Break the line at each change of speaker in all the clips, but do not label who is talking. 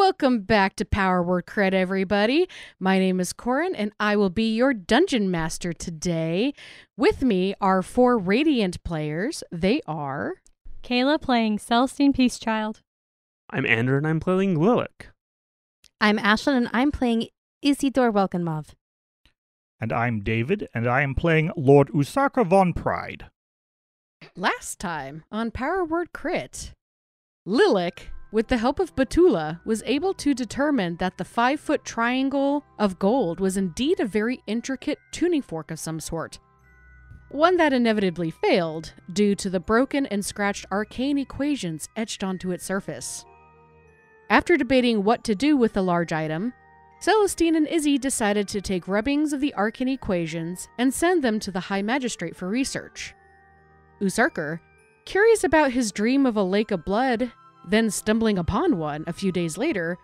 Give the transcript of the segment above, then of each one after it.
Welcome back to Power Word Cred, everybody. My name is Corin, and I will be your Dungeon Master today. With me are 4 Radiant players. They are...
Kayla playing Celestine Peacechild.
I'm Andrew, and I'm playing Lilac.
I'm Ashlyn, and I'm playing Isidore Welkenmov.
And I'm David, and I am playing Lord Usaka von Pride.
Last time on Power Word Crit, Lilac, with the help of Batula, was able to determine that the 5-foot triangle of gold was indeed a very intricate tuning fork of some sort. One that inevitably failed due to the broken and scratched arcane equations etched onto its surface. After debating what to do with the large item, Celestine and Izzy decided to take rubbings of the arcane equations and send them to the High Magistrate for research. Usarker, curious about his dream of a lake of blood, then stumbling upon one a few days later,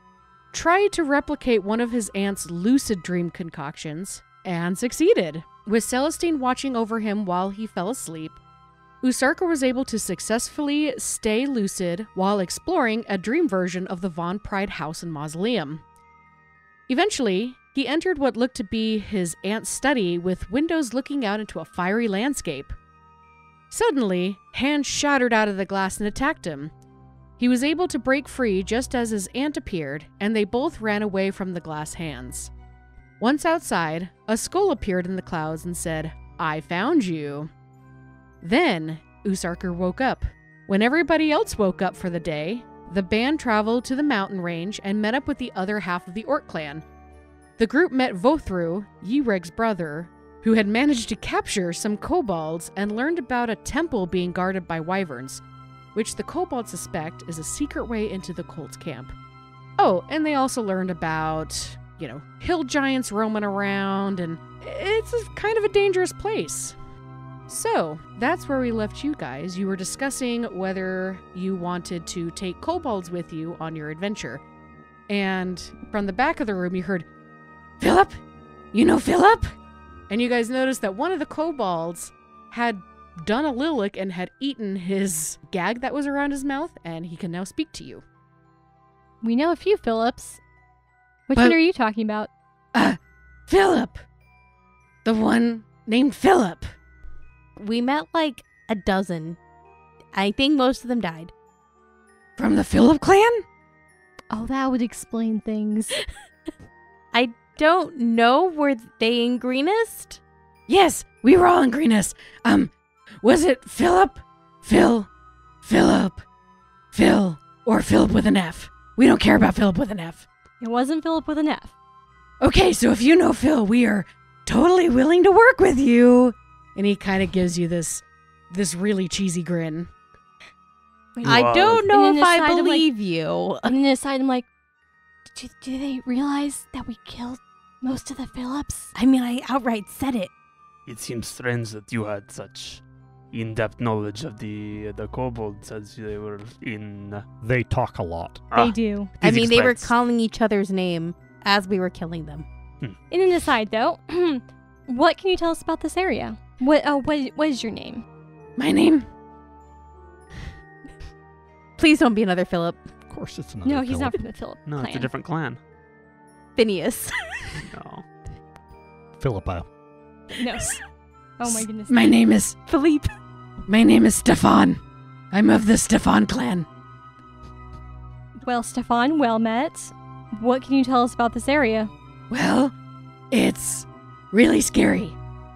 tried to replicate one of his aunt's lucid dream concoctions, and succeeded. With Celestine watching over him while he fell asleep, Usarker was able to successfully stay lucid while exploring a dream version of the Von Pride house and mausoleum. Eventually, he entered what looked to be his aunt's study with windows looking out into a fiery landscape. Suddenly, hands shattered out of the glass and attacked him. He was able to break free just as his aunt appeared, and they both ran away from the glass hands. Once outside, a skull appeared in the clouds and said, "I found you." Then, Usarker woke up. When everybody else woke up for the day, the band traveled to the mountain range and met up with the other half of the Orc clan. The group met Vothru, Yreg's brother, who had managed to capture some kobolds and learned about a temple being guarded by wyverns, which the kobolds suspect is a secret way into the cult's camp. Oh, and they also learned about, hill giants roaming around, and it's kind of a dangerous place. So, that's where we left you guys. You were discussing whether you wanted to take kobolds with you on your adventure. And from the back of the room, you heard, "Philip? You know Philip?" And you guys noticed that one of the kobolds had done a Lilac and had eaten his gag that was around his mouth, and he can now speak to you.
We know a few Philips. Which one are you talking about?
Philip! The one named Philip.
We met like a dozen. I think most of them died.
From the Philip clan?
Oh, that would explain things.
I don't know. Were they in Greenest?
Yes, we were all in Greenest. Was it Philip? Philip, Phil, or Philip with an F? We don't care about Philip with an F.
It wasn't Philip with an F.
Okay, so if you know Phil, we are totally willing to work with you. And he kind of gives you this really cheesy grin.
Wait,
I don't know if I believe you.
And then aside, I'm like, do they realize that we killed most of the Philips?
I mean, I outright said it.
It seems strange that you had such in-depth knowledge of the kobolds as they were in...
They talk a lot.
They do.
I mean, they were
explains.
calling each other's name as we were killing them.
In an aside, though, what can you tell us about this area? What is your name?
My name?
Please don't be another Philip.
Of course it's another
No, he's
Philip.
not from the Philip
No,
clan.
it's a different clan.
Phineas.
No.
Philippa.
No. Oh my goodness.
My name is...
Philippe.
My name is Stefan. I'm of the Stefan clan.
Well, Stefan, well met. What can you tell us about this area?
Well, it's really scary.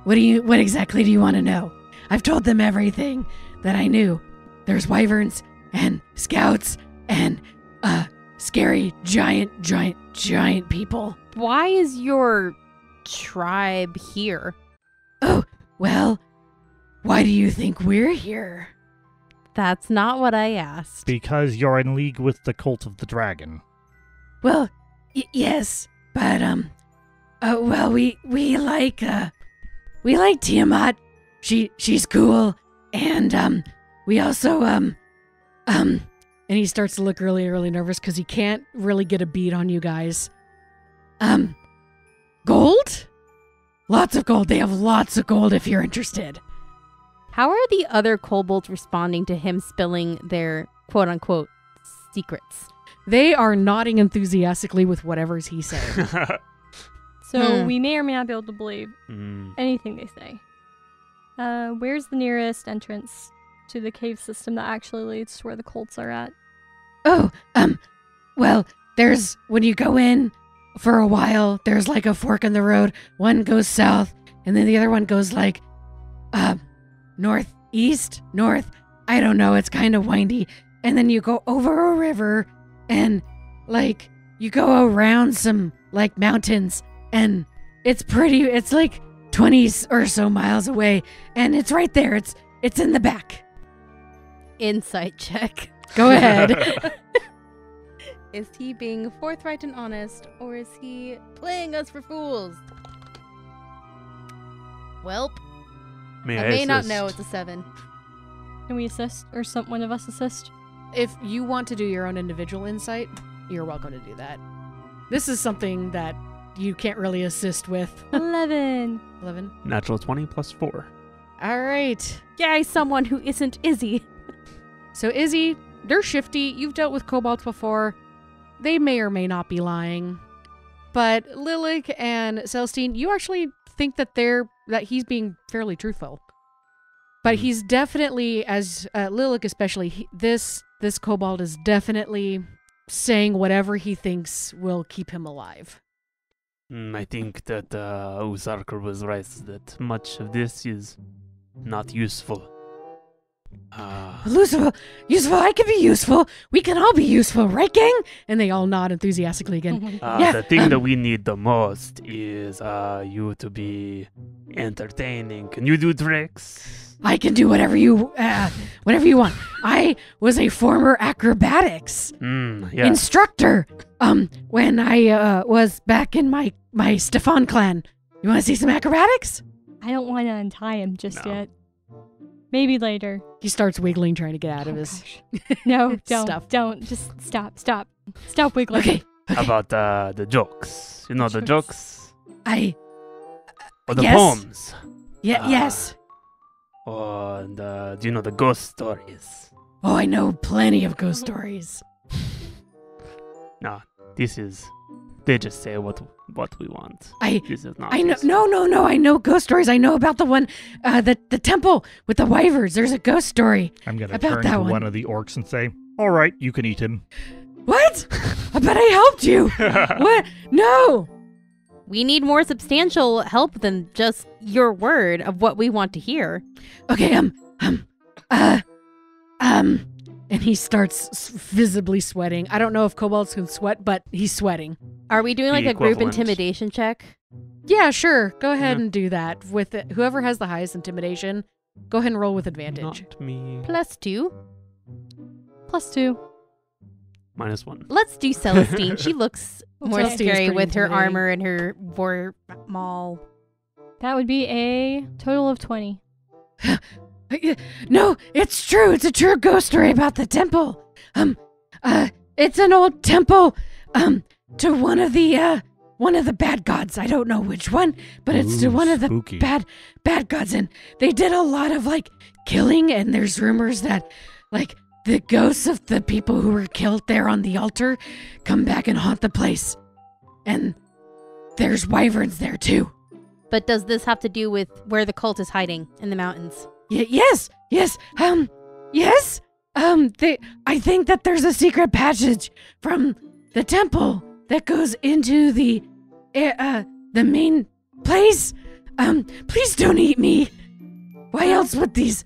What exactly do you want to know? I've told them everything that I knew. There's wyverns and scouts and scary giant people.
Why is your tribe here?
Oh, well, why do you think we're here?
That's not what I asked.
Because you're in league with the Cult of the Dragon.
Well, yes, but well, we like Tiamat. She's cool, and we also and he starts to look really nervous because he can't really get a beat on you guys. Gold? Lots of gold. They have lots of gold if you're interested.
How are the other kobolds responding to him spilling their quote-unquote secrets?
They are nodding enthusiastically with whatever's he saying.
So we may or may not be able to believe
Mm.
anything they say. Where's the nearest entrance to the cave system that actually leads to where the cults are at?
Oh, well, when you go in for a while, there's like a fork in the road. One goes south, and then the other one goes like, northeast, north. I don't know, it's kind of windy. And then you go over a river, and like, you go around some like mountains, and it's like 20 or so miles away, and it's right there. It's in the back.
Insight check.
Go ahead.
Is he being forthright and honest, or is he playing us for fools? Welp,
May
I may not
assist?
know it's a 7.
Can we assist? Or one of us assist?
If you want to do your own individual insight, you're welcome to do that. This is something that you can't really assist with.
11.
11.
Natural 20 plus 4.
All right.
Yay, someone who isn't Izzy.
So Izzy, they're shifty. You've dealt with kobolds before. They may or may not be lying. But Lilik and Celestine, you actually think that he's being fairly truthful. But he's definitely, as Lilik especially, this kobold is definitely saying whatever he thinks will keep him alive.
I think that Usarker was right that much of this is not useful.
Useful, I can be useful. We can all be useful, right, gang? And they all nod enthusiastically again. Yeah,
The thing that we need the most is you to be entertaining. Can you do tricks?
I can do whatever you want. I was a former acrobatics
Yeah.
instructor when I was back in my Stefan clan. You want to see some acrobatics?
I don't want to untie him just
No.
yet. Maybe later.
He starts wiggling, trying to get out of his
Gosh. No, don't.
stuff.
Don't. Just stop. Stop wiggling.
Okay.
How about the jokes? You know the jokes? Or the
yes.
poems?
Yes.
And do you know the ghost stories?
Oh, I know plenty of ghost stories.
No, they just say what we want. This is not.
I know.
this.
No. I know ghost stories. I know about the one, the temple with the wyverns. There's a ghost story.
I'm going to
About
turn
that
to
one.
one of the orcs and say, all right, you can eat him.
What? I bet I helped you. What? No.
We need more substantial help than just your word of what we want to hear.
Okay, and he starts visibly sweating. I don't know if kobolds can sweat, but he's sweating.
Are we doing
The
like a group
equivalent.
intimidation check?
Yeah, sure. Go ahead
Yeah.
and do that. With it. Whoever has the highest intimidation, go ahead and roll with advantage.
Not me.
+2.
+2.
-1.
Let's do Celestine. She looks more
Okay.
scary
Pretty
with her
intimidating.
armor and her war maul.
That would be a total of 20.
No, it's true. It's a true ghost story about the temple. It's an old temple, to one of the bad gods. I don't know which one, but it's to
Ooh,
one of the
spooky.
bad gods, and they did a lot of like killing. And there's rumors that like the ghosts of the people who were killed there on the altar come back and haunt the place, and there's wyverns there too.
But does this have to do with where the cult is hiding in the mountains?
Yes. I think that there's a secret passage from the temple that goes into the main place. Please don't eat me. Why else would these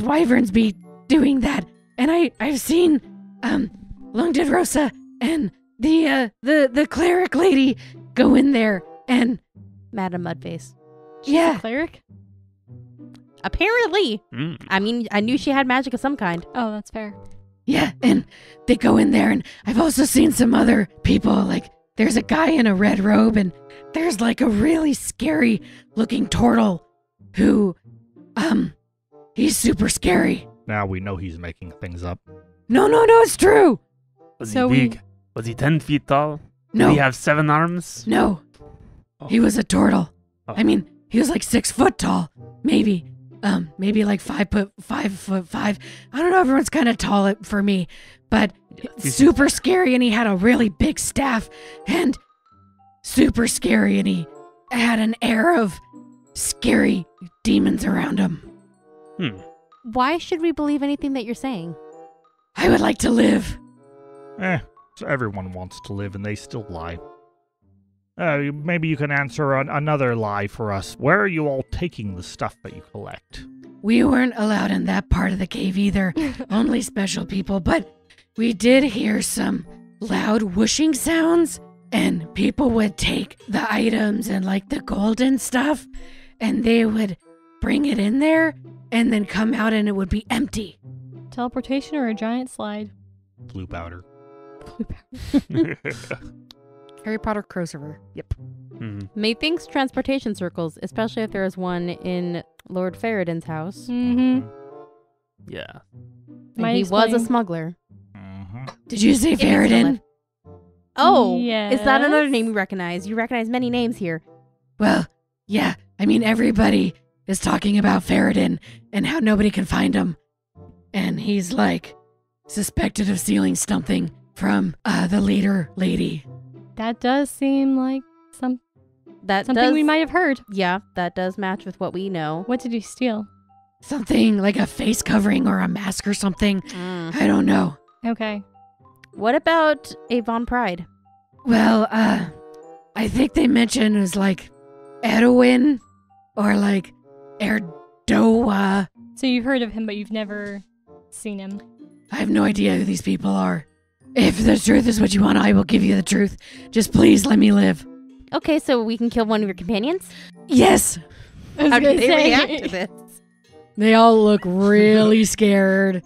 wyverns be doing that? And I've seen Lungdid Rosa and the cleric lady go in there, and
Madam Mudface.
yeah.
Cleric?
Apparently.
Mm.
I mean, I knew she had magic of some kind.
Oh, that's fair.
Yeah, and they go in there, and I've also seen some other people, like, there's a guy in a red robe, and there's, like, a really scary-looking turtle who, he's super scary.
Now we know he's making things up.
No, it's true!
Was
So
he big? Was he 10 feet tall?
No,
Did he have 7 arms?
no,
Oh.
he was a turtle.
Oh.
I mean, he was, like, 6 foot tall, maybe. maybe like 5'5". I don't know, everyone's kind of tall for me, but super scary, and he had a really big staff, and super scary, and he had an air of scary demons around him.
Why should we believe anything that you're saying?
I would like to live.
So everyone wants to live, and they still lie. Maybe you can answer another lie for us. Where are you all taking the stuff that you collect?
We weren't allowed in that part of the cave either. Only special people, but we did hear some loud whooshing sounds, and people would take the items and like the golden stuff, and they would bring it in there and then come out and it would be empty.
Teleportation or a giant slide?
Blue powder.
Harry Potter crossover. Yep.
Methinks transportation circles, especially if there is one in Lord Faradin's house.
Mm-hmm.
Yeah.
And he was a smuggler.
Did you say Faradin?
Oh,
yes.
Is that another name you recognize? You recognize many names here.
Well, yeah. I mean, everybody is talking about Faradin and how nobody can find him. And he's like suspected of stealing something from the leader lady.
That does seem like something we might have heard.
Yeah, that does match with what we know.
What did he steal?
Something like a face covering or a mask or something. I don't know.
Okay.
What about Avon Pride?
Well, I think they mentioned it was like Edwin or like Erdoa.
So you've heard of him, but you've never seen him.
I have no idea who these people are. If the truth is what you want, I will give you the truth. Just please let me live.
Okay, so we can kill one of your companions?
Yes.
How do they react to this?
They all look really scared.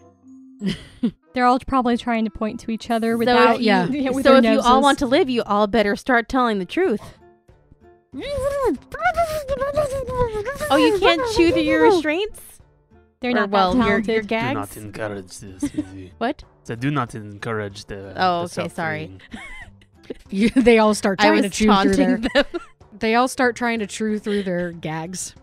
They're all probably trying to point to each other without
with
their
so if you all
noses.
want to live, you all better start telling the truth. Oh, you can't chew through your restraints?
They're
Or,
not
well,
that
your
talented.
Do
gags?
not encourage this. Izzy.
What?
So do not encourage the.
Oh,
the
okay, sorry.
suffering.
They all start
I
trying
was
to chew through
taunting
their.
them.
They all start trying to chew through their gags.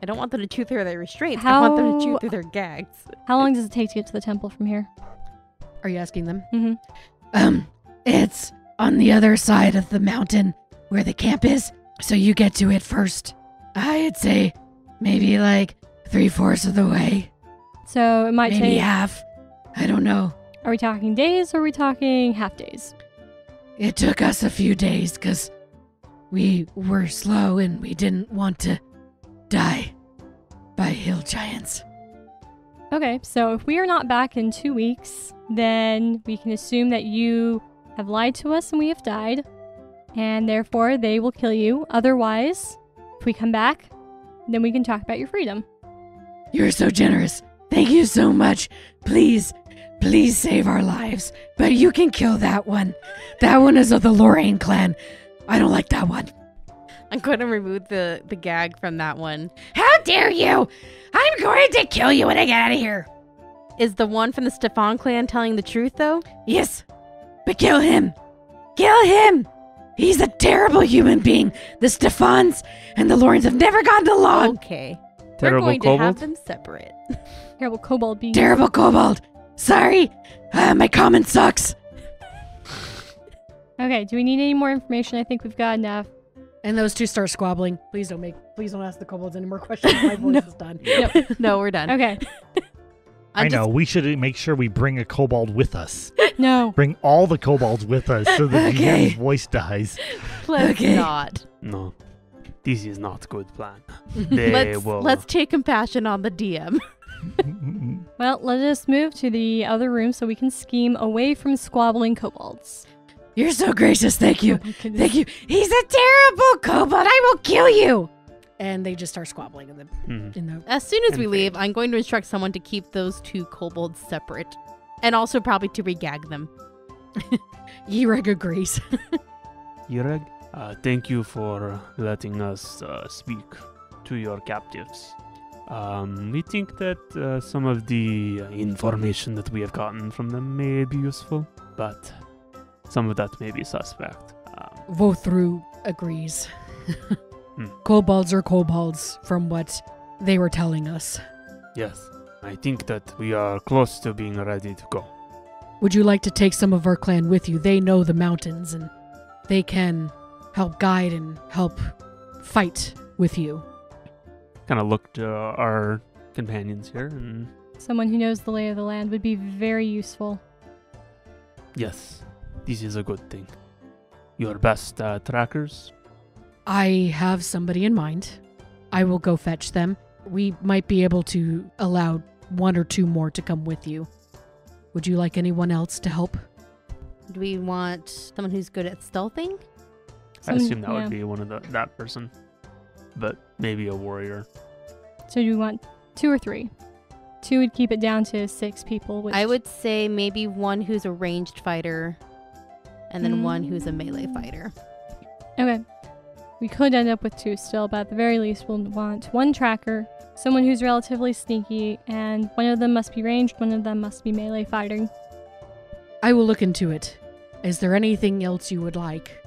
I don't want them to chew through their restraints. I want them to chew
How-
through their gags.
How long does it take to get to the temple from here?
Are you asking them?
Mm-hmm.
It's on the other side of the mountain where the camp is, so you get to it first. I'd say maybe like 3/4 of the way,
So it might
maybe
take...
half. I don't know.
Are we talking days or are we talking half days?
It took us a few days because we were slow and we didn't want to die by hill giants.
Okay, so if we are not back in 2 weeks, then we can assume that you have lied to us and we have died, and therefore they will kill you. Otherwise, if we come back, then we can talk about your freedom.
You're so generous. Thank you so much. Please, please save our lives. But you can kill that one. That one is of the Lorraine clan. I don't like that one.
I'm going to remove the gag from that one.
How dare you! I'm going to kill you when I get out of here.
Is the one from the Stefan clan telling the truth, though?
Yes, but kill him. Kill him. He's a terrible human being. The Stefans and the Lorraines have never gotten along.
Okay.
Terrible
We're going to have
kobold?
them separate.
Terrible kobold being...
Terrible kobold. Sorry, my comment sucks.
Okay, do we need any more information? I think we've got enough.
And those two start squabbling. Please don't ask the kobolds any more questions. My voice is done.
No, we're done.
Okay.
I know. We should make sure we bring a kobold with us.
No.
Bring all the kobolds with us so the
Okay.
GM's voice dies.
Let's
Okay.
not.
No, this is not a good plan. They will.
Let's take compassion on the DM.
Well, let us move to the other room so we can scheme away from squabbling kobolds.
You're so gracious. Thank you.
Oh my goodness.
Thank you. He's a terrible kobold. I will kill you. And they just start squabbling in the.
Mhm.
As soon as we leave, I'm going to instruct someone to keep those two kobolds separate. And also probably to regag them.
Yereg agrees.
Yereg, thank you for letting us speak to your captives. We think that some of the information that we have gotten from them may be useful, but some of that may be suspect.
Vothru agrees. Kobolds are kobolds, from what they were telling us.
Yes, I think that we are close to being ready to go.
Would you like to take some of our clan with you? They know the mountains and they can help guide and help fight with you.
Kind of look to our companions here, and
Someone who knows the lay of the land would be very useful.
yes, this is a good thing. Your best trackers?
I have somebody in mind. I will go fetch them. We might be able to allow 1 or 2 more to come with you. Would you like anyone else to help?
Do we want someone who's good at stealthing?
I assume that
yeah.
would be one of that person, but maybe a warrior.
So do you want 2 or 3? 2 would keep it down to 6 people. Which...
I would say maybe one who's a ranged fighter and then one who's a melee fighter.
Okay. We could end up with 2 still, but at the very least we'll want 1 tracker, someone who's relatively sneaky, and one of them must be ranged, one of them must be melee fighting.
I will look into it. Is there anything else you would like?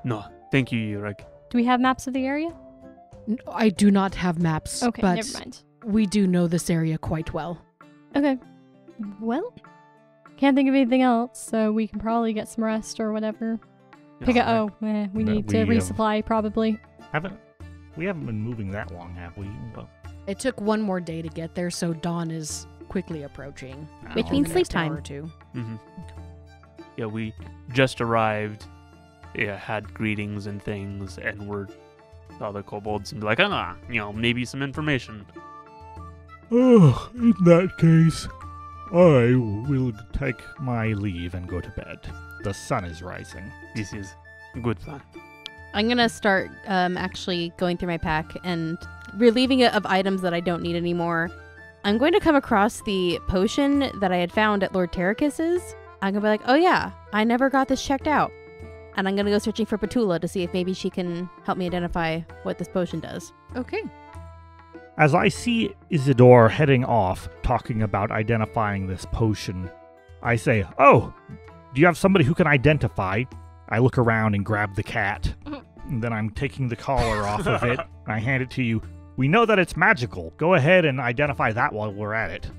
No, thank you, Ureg.
Do we have maps of the area?
I do not have maps,
Okay,
but
never mind.
we do know this area quite well.
Okay. Well, can't think of anything else, so we can probably get some rest or whatever. We
No,
need to
we,
resupply probably.
We haven't been moving that long, have we? Well,
It took 1 more day to get there, so dawn is quickly approaching.
Which
oh,
means
The
sleep
next hour
time.
or 2.
Mm-hmm. Yeah, we just arrived, had greetings and things, and saw the kobolds and be like, maybe some information.
Oh, in that case, I will take my leave and go to bed. The sun is rising.
This is a good plan.
I'm going to start actually going through my pack and relieving it of items that I don't need anymore. I'm going to come across the potion that I had found at Lord Terracus's. I'm going to be like, oh yeah, I never got this checked out. And I'm going to go searching for Petula to see if maybe she can help me identify what this potion does.
Okay.
As I see Isidore heading off, talking about identifying this potion, I say, oh, do you have somebody who can identify? I look around and grab the cat. And then I'm taking the collar off of it, and I hand it to you. We know that it's magical. Go ahead and identify that while we're at it.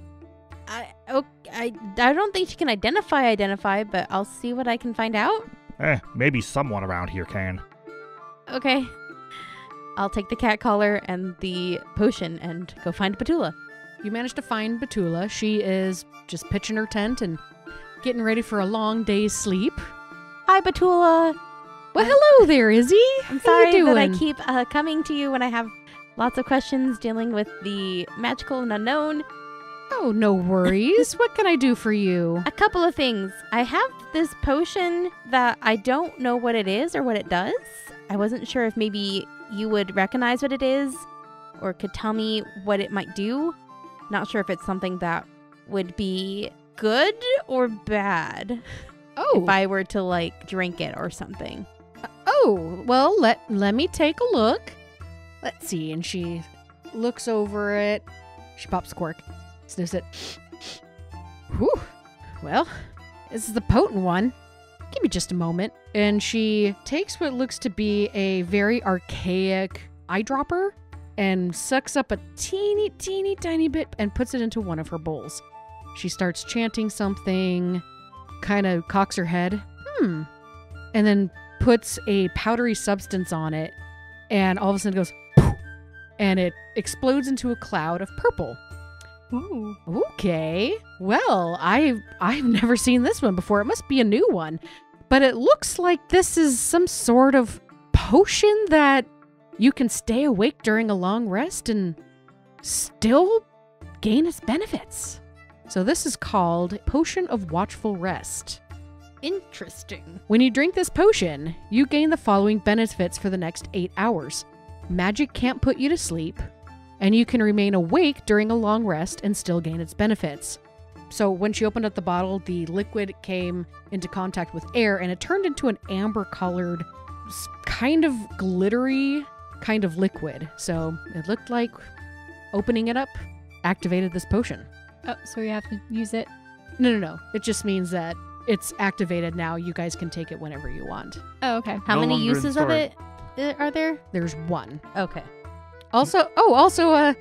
I don't think she can identify, but I'll see what I can find out.
Maybe someone around here can.
Okay. I'll take the cat collar and the potion and go find Petula.
You managed to find Betula. She is just pitching her tent and getting ready for a long day's sleep.
Hi, Petula.
Well, hello there, Izzy.
I'm
How you
sorry that I
doing?
keep coming to you when I have lots of questions dealing with the magical and unknown.
Oh, no worries. What can I do for you?
A couple of things. I have this potion that I don't know what it is or what it does. I wasn't sure if maybe you would recognize what it is or could tell me what it might do. Not sure if it's something that would be good or bad
Oh,
if I were to drink it or something.
oh. Well, let me take a look. Let's see. And she looks over it. She pops a cork, sniffs it. Whew. Well, this is the potent one. Give me just a moment. And she takes what looks to be a very archaic eyedropper and sucks up a teeny tiny bit and puts it into one of her bowls. She starts chanting something, kind of cocks her head, and then puts a powdery substance on it, and all of a sudden it goes, poof, and it explodes into a cloud of purple.
Ooh.
Okay, well, I've never seen this one before. It must be a new one, but it looks like this is some sort of potion that you can stay awake during a long rest and still gain its benefits. So this is called Potion of Watchful Rest.
Interesting.
When you drink this potion, you gain the following benefits for the next 8 hours. Magic can't put you to sleep, and you can remain awake during a long rest and still gain its benefits. So when she opened up the bottle, the liquid came into contact with air, and it turned into an amber-colored, kind of glittery kind of liquid. So it looked like opening it up activated this potion.
Oh, so we have to use it.
No. It just means that it's activated now. You guys can take it whenever you want.
Oh, okay.
How
No
many
longer in
uses of
storage.
it are there?
There's one.
Okay.
Also,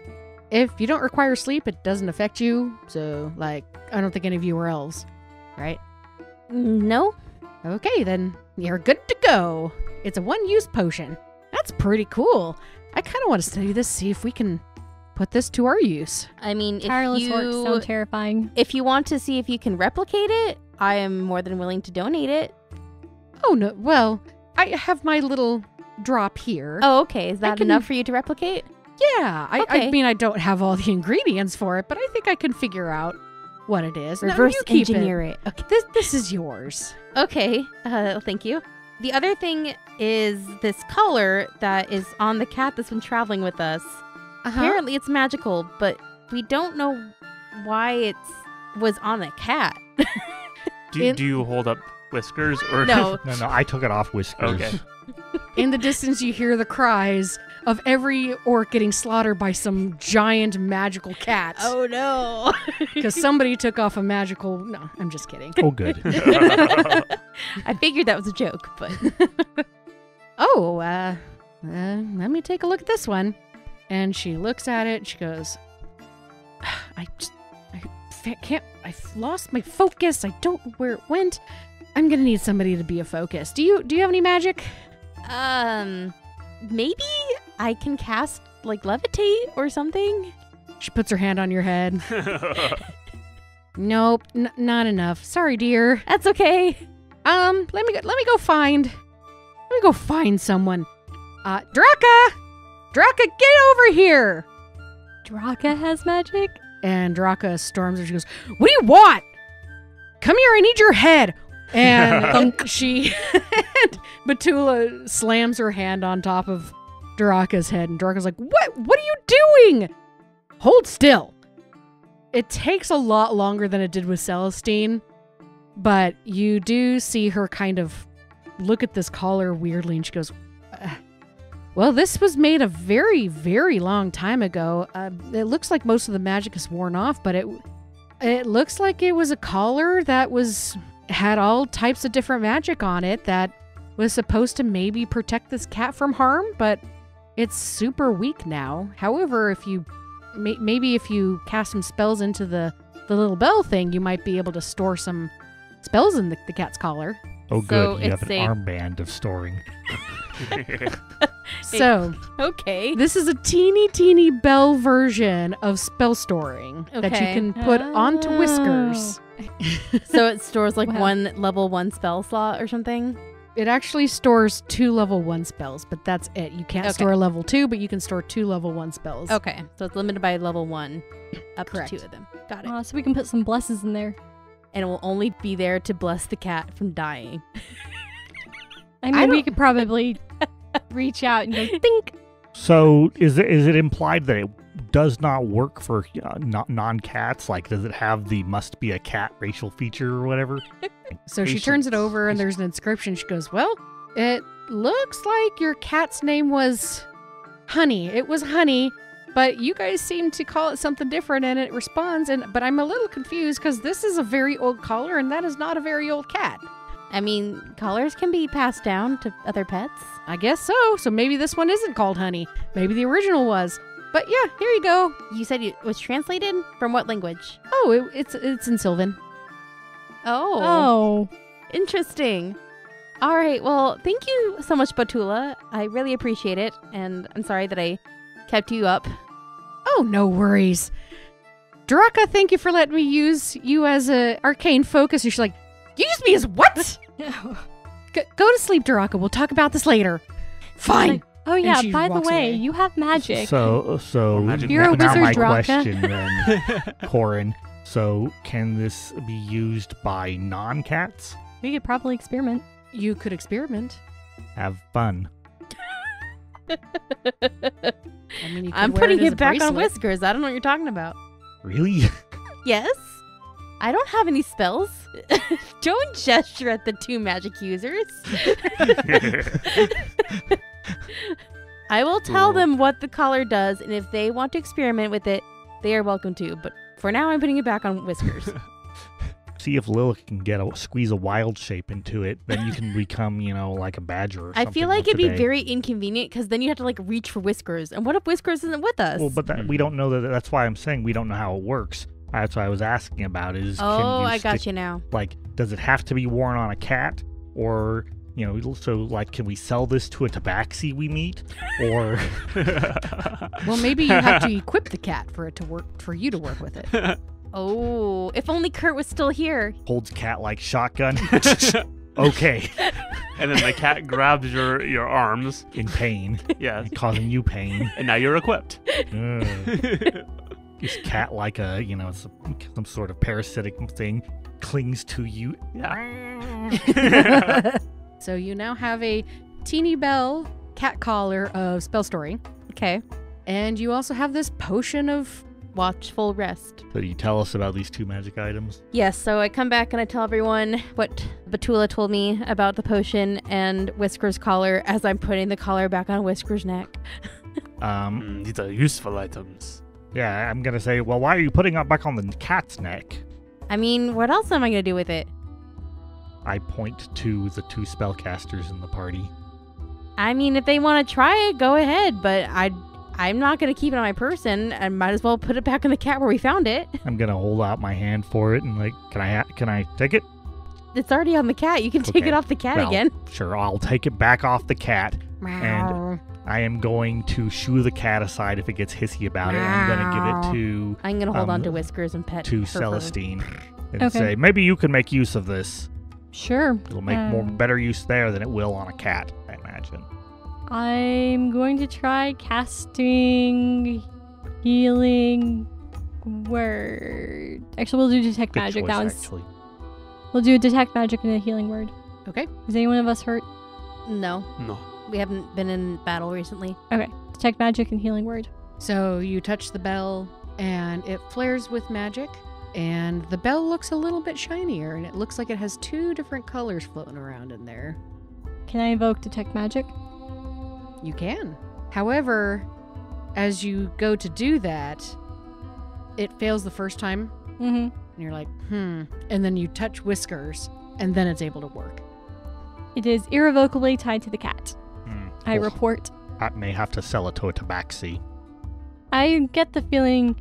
if you don't require sleep, it doesn't affect you. So, like, I don't think any of you are elves, right?
No.
Okay, then you're good to go. It's a one-use potion. That's pretty cool. I kind of want to study this, see if we can put this to our use.
I mean,
Tireless work sound terrifying.
if you want to see if you can replicate it, I am more than willing to donate it.
Oh, no. Well, I have my little drop here.
Oh, okay. Is that
can-
enough for you to replicate?
Yeah. I
Okay.
mean, I don't have all the ingredients for it, but I think I can figure out what it is. No,
Reverse
you keep
engineer it. Okay.
This is yours.
Okay. Thank you. The other thing is this collar that is on the cat that's been traveling with us. Apparently it's magical, but we don't know why it was on a cat.
Do you hold up Whiskers or
No.
No, I took it off Whiskers.
Okay.
In the distance, you hear the cries of every orc getting slaughtered by some giant magical cat.
Oh no.
Because somebody took off a magical... No, I'm just kidding.
Oh, good.
I figured that was a joke, but
Let me take a look at this one. And she looks at it. She goes, I've lost my focus. I don't know where it went. I'm gonna need somebody to be a focus. Do you have any magic?
maybe I can cast like levitate or something.
She puts her hand on your head. Nope, not enough. Sorry, dear.
That's okay.
Let me go find someone. Draka, get over here.
Draka has magic?
And Draka storms her. She goes, "What do you want? Come here, I need your head." And she, Batula slams her hand on top of Draka's head, and Draka's like, What are you doing? Hold still." It takes a lot longer than it did with Celestine, but you do see her kind of look at this collar weirdly, and she goes, "Well, this was made a very, very long time ago. It looks like most of the magic is worn off, but it looks like it was a collar that had all types of different magic on it that was supposed to maybe protect this cat from harm, but it's super weak now. However, if you cast some spells into the little bell thing, you might be able to store some spells in the cat's collar."
Oh,
So
good. You have
it's
an
a-
armband of storing.
So,
Okay.
this is a teeny bell version of spell storing that you
Okay.
can put onto Whiskers.
So it stores like
Wow.
one level 1 spell slot or something?
It actually stores 2 level 1 spells, but that's it. You can't
Okay.
store a level 2, but you can store 2 level 1 spells.
Okay. So it's limited by level 1 up
Correct.
to 2 of them. Got it.
So we can put some blesses in there.
And it will only be there to bless the cat from dying.
I mean, we could probably reach out and go, think.
So is it implied that it does not work for non-cats? Like, does it have the must be a cat racial feature or whatever?
So she turns it over and there's an inscription. She goes, "Well, it looks like your cat's name was Honey. It was Honey, but you guys seem to call it something different," and it responds, but I'm a little confused because this is a very old collar and that is not a very old cat.
I mean, collars can be passed down to other pets.
I guess so. So maybe this one isn't called Honey. Maybe the original was. But yeah, here you go.
You said it was translated from what language?
Oh, it's in Sylvan.
Oh.
Interesting. All right. Well, thank you so much, Batula. I really appreciate it. And I'm sorry that I kept you up.
Oh, no worries. Draka, thank you for letting me use you as a arcane focus. And she's like, "Use me as what?" Go to sleep, Draka. We'll talk about this later. Fine.
Like, oh yeah,
she
by the
walks
way,
away.
you have magic.
So
Magic
You're a
now
wizard,
my
Draka.
question then, Corin. So can this be used by non-cats?
We could probably experiment.
You could experiment.
Have fun.
I mean, you could
I'm
wear
putting
as
it
a
back on
bracelet.
Whiskers. I don't know what you're talking about.
Really?
Yes? I don't have any spells. Don't gesture at the 2 magic users. I will tell
Cool.
them what the collar does, and if they want to experiment with it, they are welcome to. But for now, I'm putting it back on Whiskers.
See if Lilith can squeeze a wild shape into it. Then you can become, like a badger or something.
I feel like it'd be very inconvenient because then you have to reach for Whiskers. And what if Whiskers isn't with us?
Well, but we don't know that. That's why I'm saying we don't know how it works. That's what I was asking about.
I got you now.
Does it have to be worn on a cat, or can we sell this to a tabaxi we meet, or?
Well, maybe you have to equip the cat for it to work, for you to work with it.
Oh, if only Kurt was still here.
Holds cat like shotgun. Okay.
And then the cat grabs your arms.
In pain.
Yes.
Causing you pain.
And now you're equipped.
This cat like some sort of parasitic thing clings to you.
Yeah.
So you now have a teeny bell cat collar of spell storing.
Okay.
And you also have this potion of
watchful rest.
So you tell us about these 2 magic items?
Yes, so I come back and I tell everyone what Batula told me about the potion and Whisker's collar as I'm putting the collar back on Whisker's neck.
These are useful items.
Yeah, I'm going to say, well, why are you putting it back on the cat's neck?
I mean, what else am I going to do with it?
I point to the 2 spellcasters in the party.
I mean, if they want to try it, go ahead, but I'm not going to keep it on my person. I might as well put it back in the cat where we found it.
I'm going to hold out my hand for it and can I take it?
It's already on the cat. You can take it off the cat again.
Sure, I'll take it back off the cat. And I am going to shoo the cat aside if it gets hissy about it. I'm going to give it to...
I'm going to hold on to Whiskers and pet
to
her.
Celestine. And say, maybe you can make use of this.
Sure.
It'll make better use there than it will on a cat, I imagine.
I'm going to try casting healing word. Actually, we'll do detect magic. We'll do a detect magic and a healing word.
Okay.
Is anyone of us hurt?
No. We haven't been in battle recently.
Okay. Detect magic and healing word.
So you touch the bell and it flares with magic. And the bell looks a little bit shinier, and it looks like it has 2 different colors floating around in there.
Can I invoke detect magic?
You can. However, as you go to do that, it fails the first time.
Mm-hmm.
And you're like, And then you touch Whiskers, and then it's able to work.
It is irrevocably tied to the cat. I report.
I may have to sell it to a tabaxi.
I get the feeling,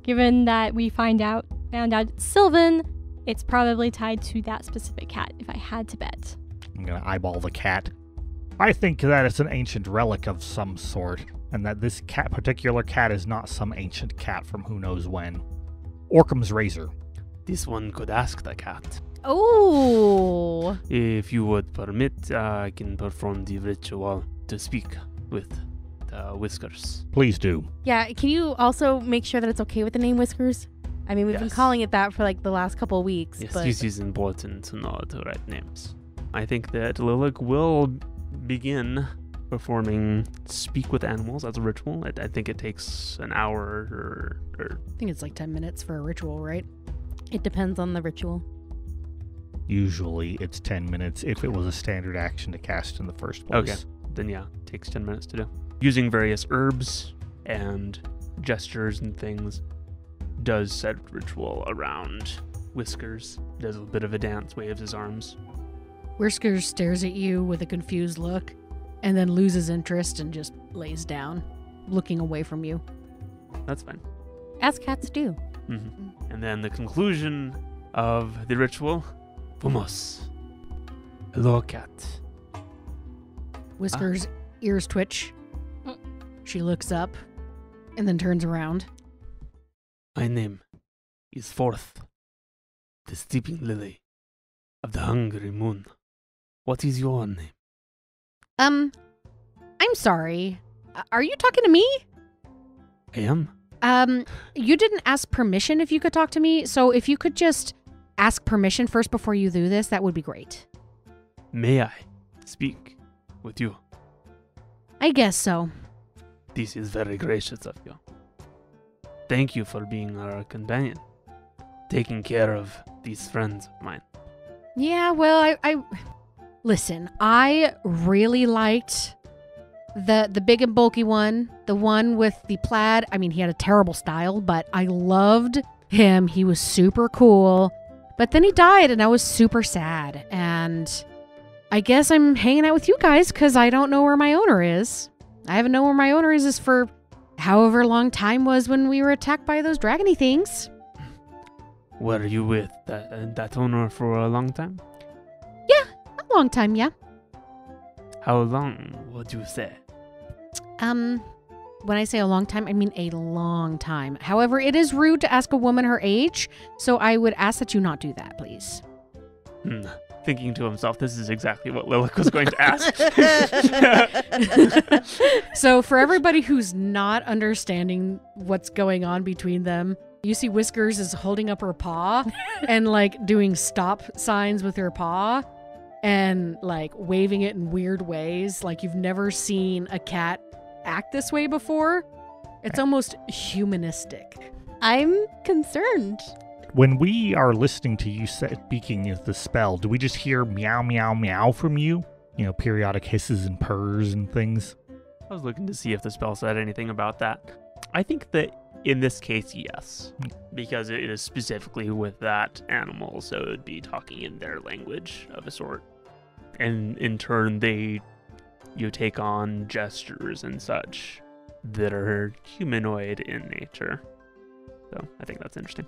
given that we found out it's Sylvan, it's probably tied to that specific cat, if I had to bet.
I'm going to eyeball the cat. I think that it's an ancient relic of some sort, and that this particular cat is not some ancient cat from who knows when. Orcham's razor.
This one could ask the cat.
Oh!
If you would permit, I can perform the ritual to speak with the Whiskers.
Please do.
Yeah, can you also make sure that it's okay with the name Whiskers? I mean, we've been calling it that for the last couple of weeks.
Yes,
but...
this is important to know the right names. I think that Lilith will begin performing Speak with Animals as a ritual. I think it takes an hour or...
I think it's 10 minutes for a ritual, right?
It depends on the ritual.
Usually it's 10 minutes if it was a standard action to cast in the first place.
Okay, then yeah, it takes 10 minutes to do. Using various herbs and gestures and things does set ritual around Whiskers. Does a bit of a dance, waves his arms.
Whiskers stares at you with a confused look and then loses interest and just lays down, looking away from you.
That's fine.
As cats do.
Mm-hmm. And then the conclusion of the ritual. Vamos. Hello, cat.
Whiskers' ears twitch. She looks up and then turns around.
My name is Fourth, the sleeping lily of the hungry moon. What is your name?
I'm sorry. Are you talking to me?
I am.
You didn't ask permission if you could talk to me, so if you could just ask permission first before you do this, that would be great.
May I speak with you?
I guess so.
This is very gracious of you. Thank you for being our companion, taking care of these friends of mine.
Yeah, well, I listen, I really liked the big and bulky one, the one with the plaid. I mean, he had a terrible style, but I loved him. He was super cool. But then he died, and I was super sad. And I guess I'm hanging out with you guys because I don't know where my owner is. I haven't known where my owner is for however long time was when we were attacked by those dragony things.
Were you with that owner for a long time?
Yeah, a long time, yeah.
How long would you say?
When I say a long time, I mean a long time. However, it is rude to ask a woman her age, so I would ask that you not do that, please.
Thinking to himself, this is exactly what Lilith was going to ask.
So for everybody who's not understanding what's going on between them, you see Whiskers is holding up her paw and like doing stop signs with her paw and like waving it in weird ways. Like you've never seen a cat act this way before. It's almost humanistic.
I'm concerned.
When we are listening to you speaking the spell, do we just hear meow, meow, meow from you? You know, periodic hisses and purrs and things?
I was looking to see if the spell said anything about that. I think that in this case, yes. Because it is specifically with that animal, so it would be talking in their language of a sort. And in turn, you take on gestures and such that are humanoid in nature. So I think that's interesting.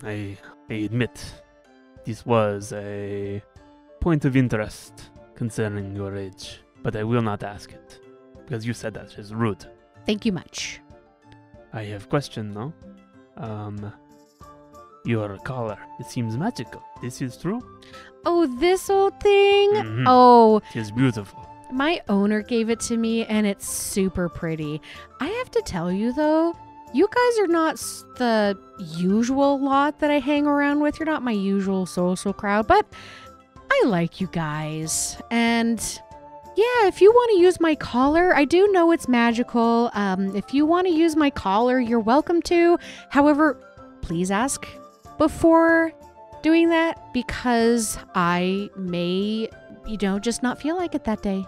I admit this was a point of interest concerning your age, but I will not ask it, because you said that is rude.
Thank you much.
I have a question, though. Your collar, it seems magical. This is true?
Oh, this old thing?
Mhm.
Oh,
It is beautiful.
my owner gave it to me, and it's super pretty. I have to tell you, though, you guys are not the usual lot that I hang around with. You're not my usual social crowd, but I like you guys. And yeah, if you want to use my collar, I do know it's magical. If you want to use my collar, you're welcome to. However, please ask before doing that, because I may, just not feel like it that day.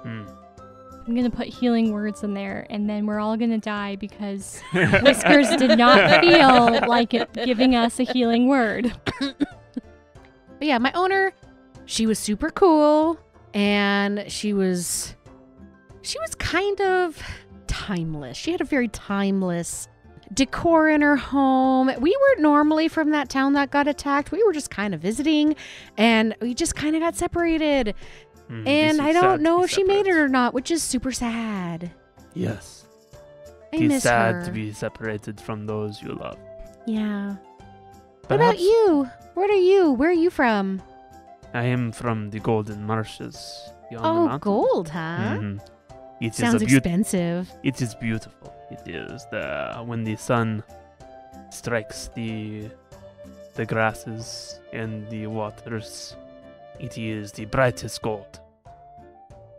I'm going to put healing words in there, and then we're all going to die because Whiskers did not feel like it giving us a healing word.
But yeah, my owner, she was super cool, and she was kind of timeless. She had a very timeless decor in her home. We weren't normally from that town that got attacked. We were just kind of visiting, and we just kind of got separated. And I don't know if she made it or not, which is super sad.
Yes.
I
It is
miss
sad
her.
to be separated from those you love.
Yeah. What
Perhaps
about you? What are you? Where are you from?
I am from the Golden Marshes. Beyond the
Oh,
mountain.
gold, huh?
Mhm. It
Sounds
is
expensive.
It is beautiful. It is when the sun strikes the grasses and the waters. It is the brightest gold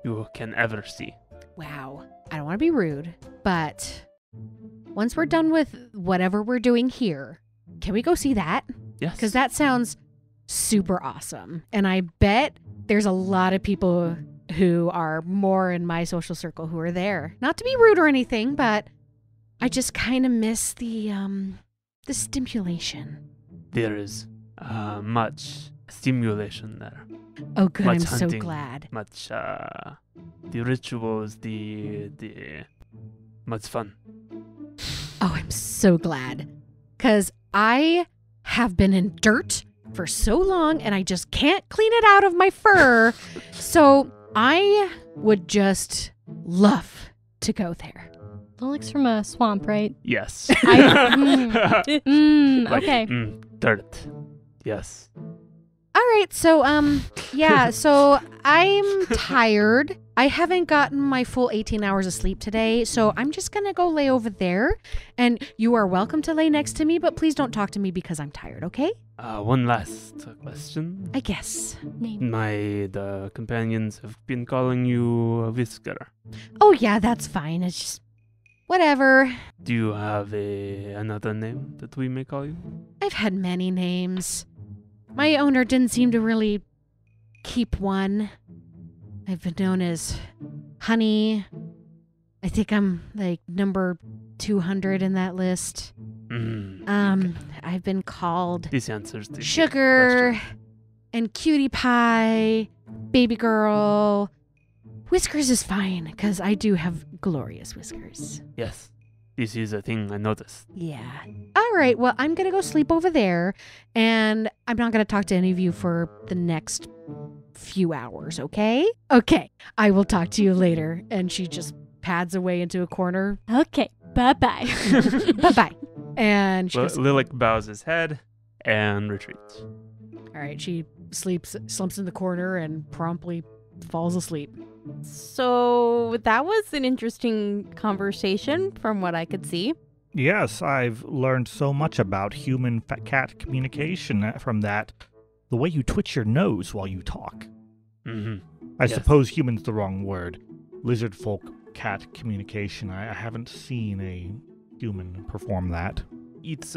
you can ever see.
Wow. I don't want to be rude, but once we're done with whatever we're doing here, can we go see that?
Yes.
Because that sounds super awesome. And I bet there's a lot of people who are more in my social circle who are there. Not to be rude or anything, but I just kind of miss the stimulation.
There is much stimulation there.
Oh, good.
Much
I'm so
hunting.
glad.
Much the rituals, the much fun.
Oh, I'm so glad. Because I have been in dirt for so long and I just can't clean it out of my fur. So I would just love to go there.
Lilacs from a swamp, right?
Yes.
Okay.
Dirt. Yes.
All right. So, yeah. So I'm tired. I haven't gotten my full 18 hours of sleep today. So I'm just going to go lay over there. And you are welcome to lay next to me, but please don't talk to me because I'm tired. Okay?
One last question.
I guess.
Name.
The companions have been calling you a Whisker.
Oh, yeah. That's fine. It's just whatever.
Do you have another name that we may call you?
I've had many names. My owner didn't seem to really keep one. I've been known as Honey. I think I'm like number 200 in that list.
Okay.
I I've been called
This answers the
sugar
question.
and cutie pie, baby girl. Whiskers is fine, because I do have glorious whiskers.
Yes, this is a thing I noticed.
Yeah. All right, well, I'm going to go sleep over there, and I'm not going to talk to any of you for the next few hours, okay? Okay, I will talk to you later. And she just pads away into a corner.
Okay, bye-bye.
Bye-bye. And she goes,
Lilac bows his head and retreats.
all right, she slumps in the corner and promptly falls asleep.
So that was an interesting conversation from what I could see.
Yes, I've learned so much about human-cat communication from that. The way you twitch your nose while you talk.
Mm-hmm.
I
Yes.
suppose human's the wrong word. Lizard folk cat communication. I haven't seen a human perform that.
Its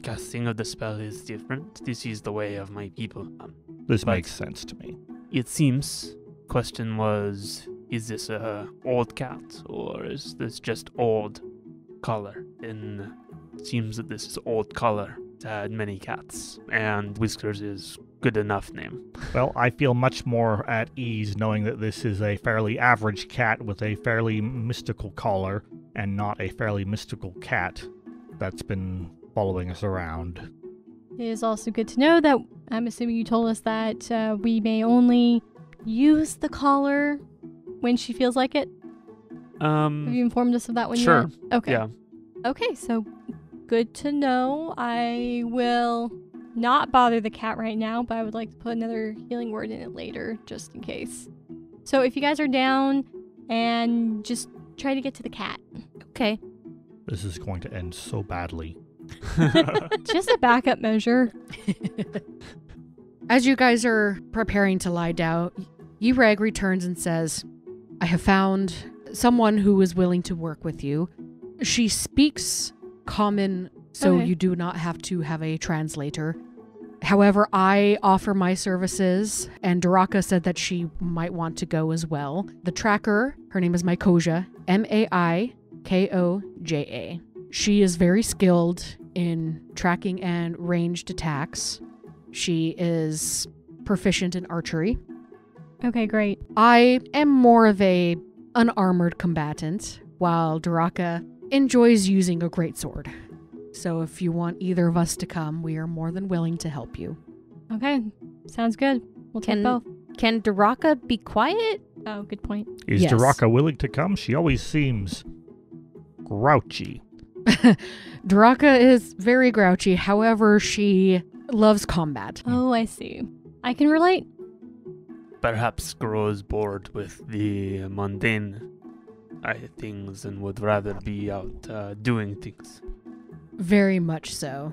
casting of the spell is different. This is the way of my people.
This
But-
makes sense to me.
It seems. Question was, is this a old cat or is this just old color? And it seems that this is old color. It's had many cats, and Whiskers is good enough name.
Well, I feel much more at ease knowing that this is a fairly average cat with a fairly mystical collar and not a fairly mystical cat that's been following us around.
It is also good to know that I'm assuming you told us that we may only use the collar when she feels like it. Have you informed us of that one
Sure.
yet? Okay.
Yeah.
Okay, so good to know. I will not bother the cat right now, but I would like to put another healing word in it later, just in case. So if you guys are down, and just try to get to the cat.
Okay.
This is going to end so badly.
Just a backup measure.
As you guys are preparing to lie down, Ureg returns and says, I have found someone who is willing to work with you. She speaks common, so
Okay.
you do not have to have a translator. However, I offer my services, and Daraka said that she might want to go as well. The tracker, her name is Maikoja, Maikoja. She is very skilled in tracking and ranged attacks. She is proficient in archery.
Okay, great.
I am more of a unarmored combatant, while Daraka enjoys using a greatsword. So if you want either of us to come, we are more than willing to help you.
Okay, sounds good. We'll take
Can-
both.
Can Daraka be quiet?
Oh, good point.
Is
Yes.
Daraka willing to come? She always seems grouchy.
Daraka is very grouchy, however, she loves combat.
Oh, I see. I can relate.
Perhaps grows bored with the mundane things and would rather be out doing things.
Very much so.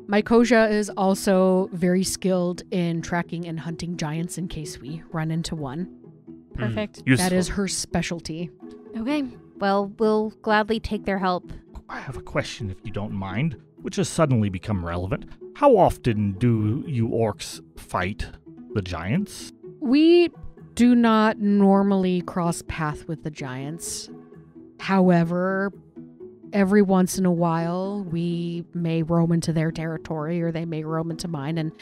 Maikoja is also very skilled in tracking and hunting giants in case we run into one.
Perfect.
Useful.
That is her specialty.
Okay.
Well, we'll gladly take their help.
I have a question, if you don't mind, which has suddenly become relevant. How often do you orcs fight the giants?
We do not normally cross path with the giants. However, every once in a while, we may roam into their territory or they may roam into mine, and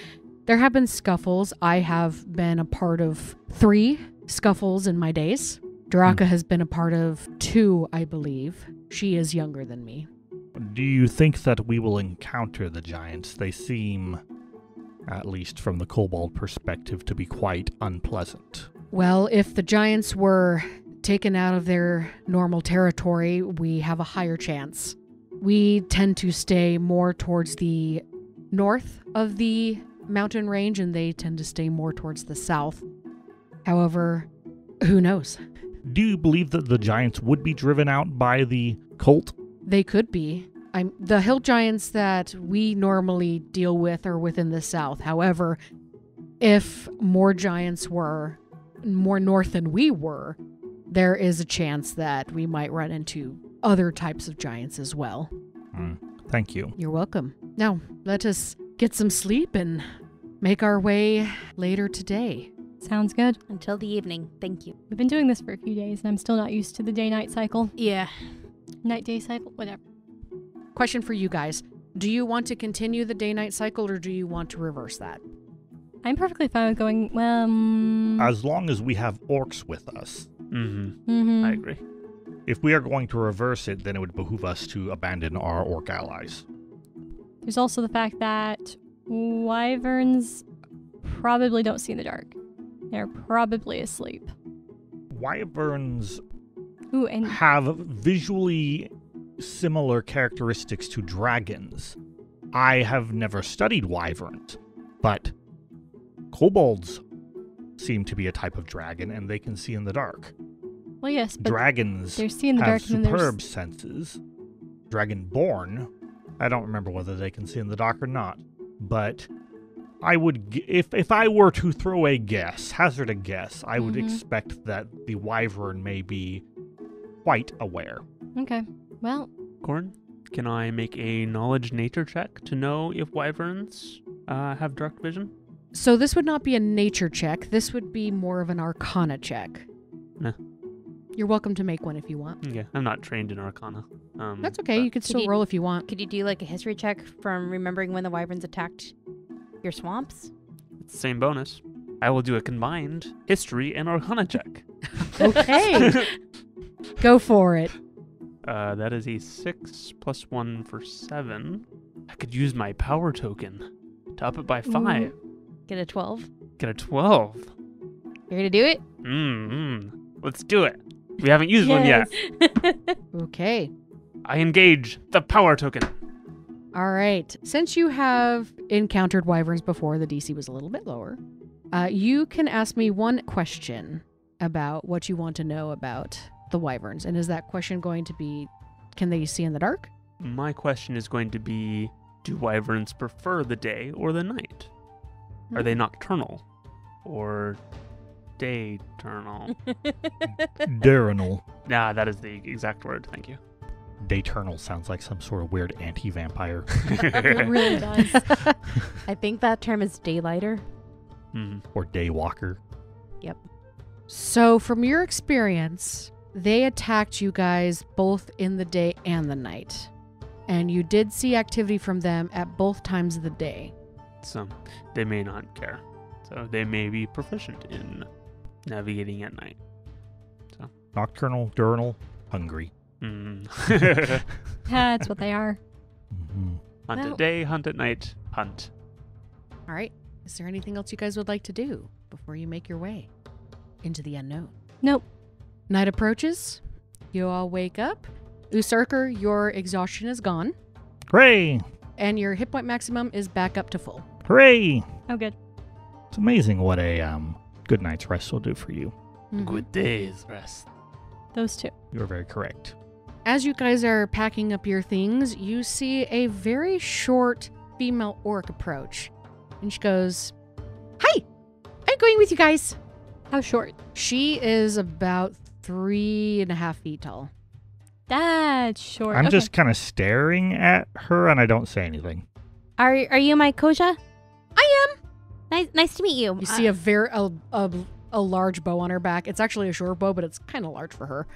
there have been scuffles. I have been a part of 3 scuffles in my days. Daraka has been a part of 2, I believe. She is younger than me.
Do you think that we will encounter the giants? They seem, at least from the kobold perspective, to be quite unpleasant.
Well, if the giants were taken out of their normal territory, we have a higher chance. We tend to stay more towards the north of the mountain range, and they tend to stay more towards the south. However, who knows?
Do you believe that the giants would be driven out by the cult?
They could be. The hill giants that we normally deal with are within the south. However, if more giants were more north than we were, there is a chance that we might run into other types of giants as well.
Thank you.
You're welcome. Now, let us get some sleep and make our way later today.
Sounds good.
Until the evening. Thank you.
We've been doing this for a few days, and I'm still not used to the day-night cycle.
Yeah.
Night-day cycle, whatever.
Question for you guys. Do you want to continue the day-night cycle, or do you want to reverse that?
I'm perfectly fine with going, well...
As long as we have orcs with us.
I agree.
If we are going to reverse it, then it would behoove us to abandon our orc allies.
There's also the fact that wyverns probably don't see in the dark. They're probably asleep.
Wyverns
Ooh, and
have visually similar characteristics to dragons. I have never studied wyverns, but kobolds seem to be a type of dragon, and they can see in the dark.
well, yes, but
Dragons
they see in the
have
dark, and then there's
superb senses. Dragonborn, I don't remember whether they can see in the dark or not, but I would, if I were to throw a guess, hazard a guess, I would expect that the wyvern may be quite aware.
Okay. Well,
Corn, can I make a knowledge nature check to know if wyverns have dark vision?
So this would not be a nature check. This would be more of an arcana check.
Nah.
You're welcome to make one if you want.
Okay, I'm not trained in Arcana.
That's okay.
but-
You could still roll if you want.
Could you do like a history check from remembering when the wyverns attacked your swamps?
It's the same bonus. I will do a combined history and Arcana check.
Okay. Go for it.
That is a 6 plus 1 for 7. I could use my power token to up it by 5.
Get a 12.
Get a 12.
You're gonna do it?
Let's do it. We haven't used one yet.
Okay.
I engage the power token.
All right. Since you have encountered wyverns before, the DC was a little bit lower. You can ask me one question about what you want to know about the wyverns. And is that question going to be, can they see in the dark?
My question is going to be, do wyverns prefer the day or the night? Are they nocturnal or dayturnal?
Diurnal.
Nah, that is the exact word. Thank you.
Dayturnal sounds like some sort of weird anti-vampire.
it really does.
I think that term is daylighter.
Or daywalker.
Yep.
So from your experience, they attacked you guys both in the day and the night. And you did see activity from them at both times of the day.
So they may not care. So they may be proficient in navigating at night.
Nocturnal, diurnal, hungry.
That's what they are.
Hunt
Well-
at day, hunt at night, hunt.
All right. Is there anything else you guys would like to do before you make your way into the unknown?
Nope.
Night approaches. You all wake up. Usurker, your exhaustion is gone.
Hooray!
And your hit point maximum is back up to full.
Hooray!
Oh, good.
It's amazing what a good night's rest will do for you.
Good day's rest.
Those two.
You are very correct.
As you guys are packing up your things, you see a very short female orc approach. And she goes, "Hi! I'm going with you guys."
How short?
She is about 3.5 feet tall.
That's short.
I'm
Okay.
just kind of staring at her and I don't say anything.
Are you my Koja?
I am.
Nice to meet you.
You see a large bow on her back. It's actually a short bow, but it's kind of large for her.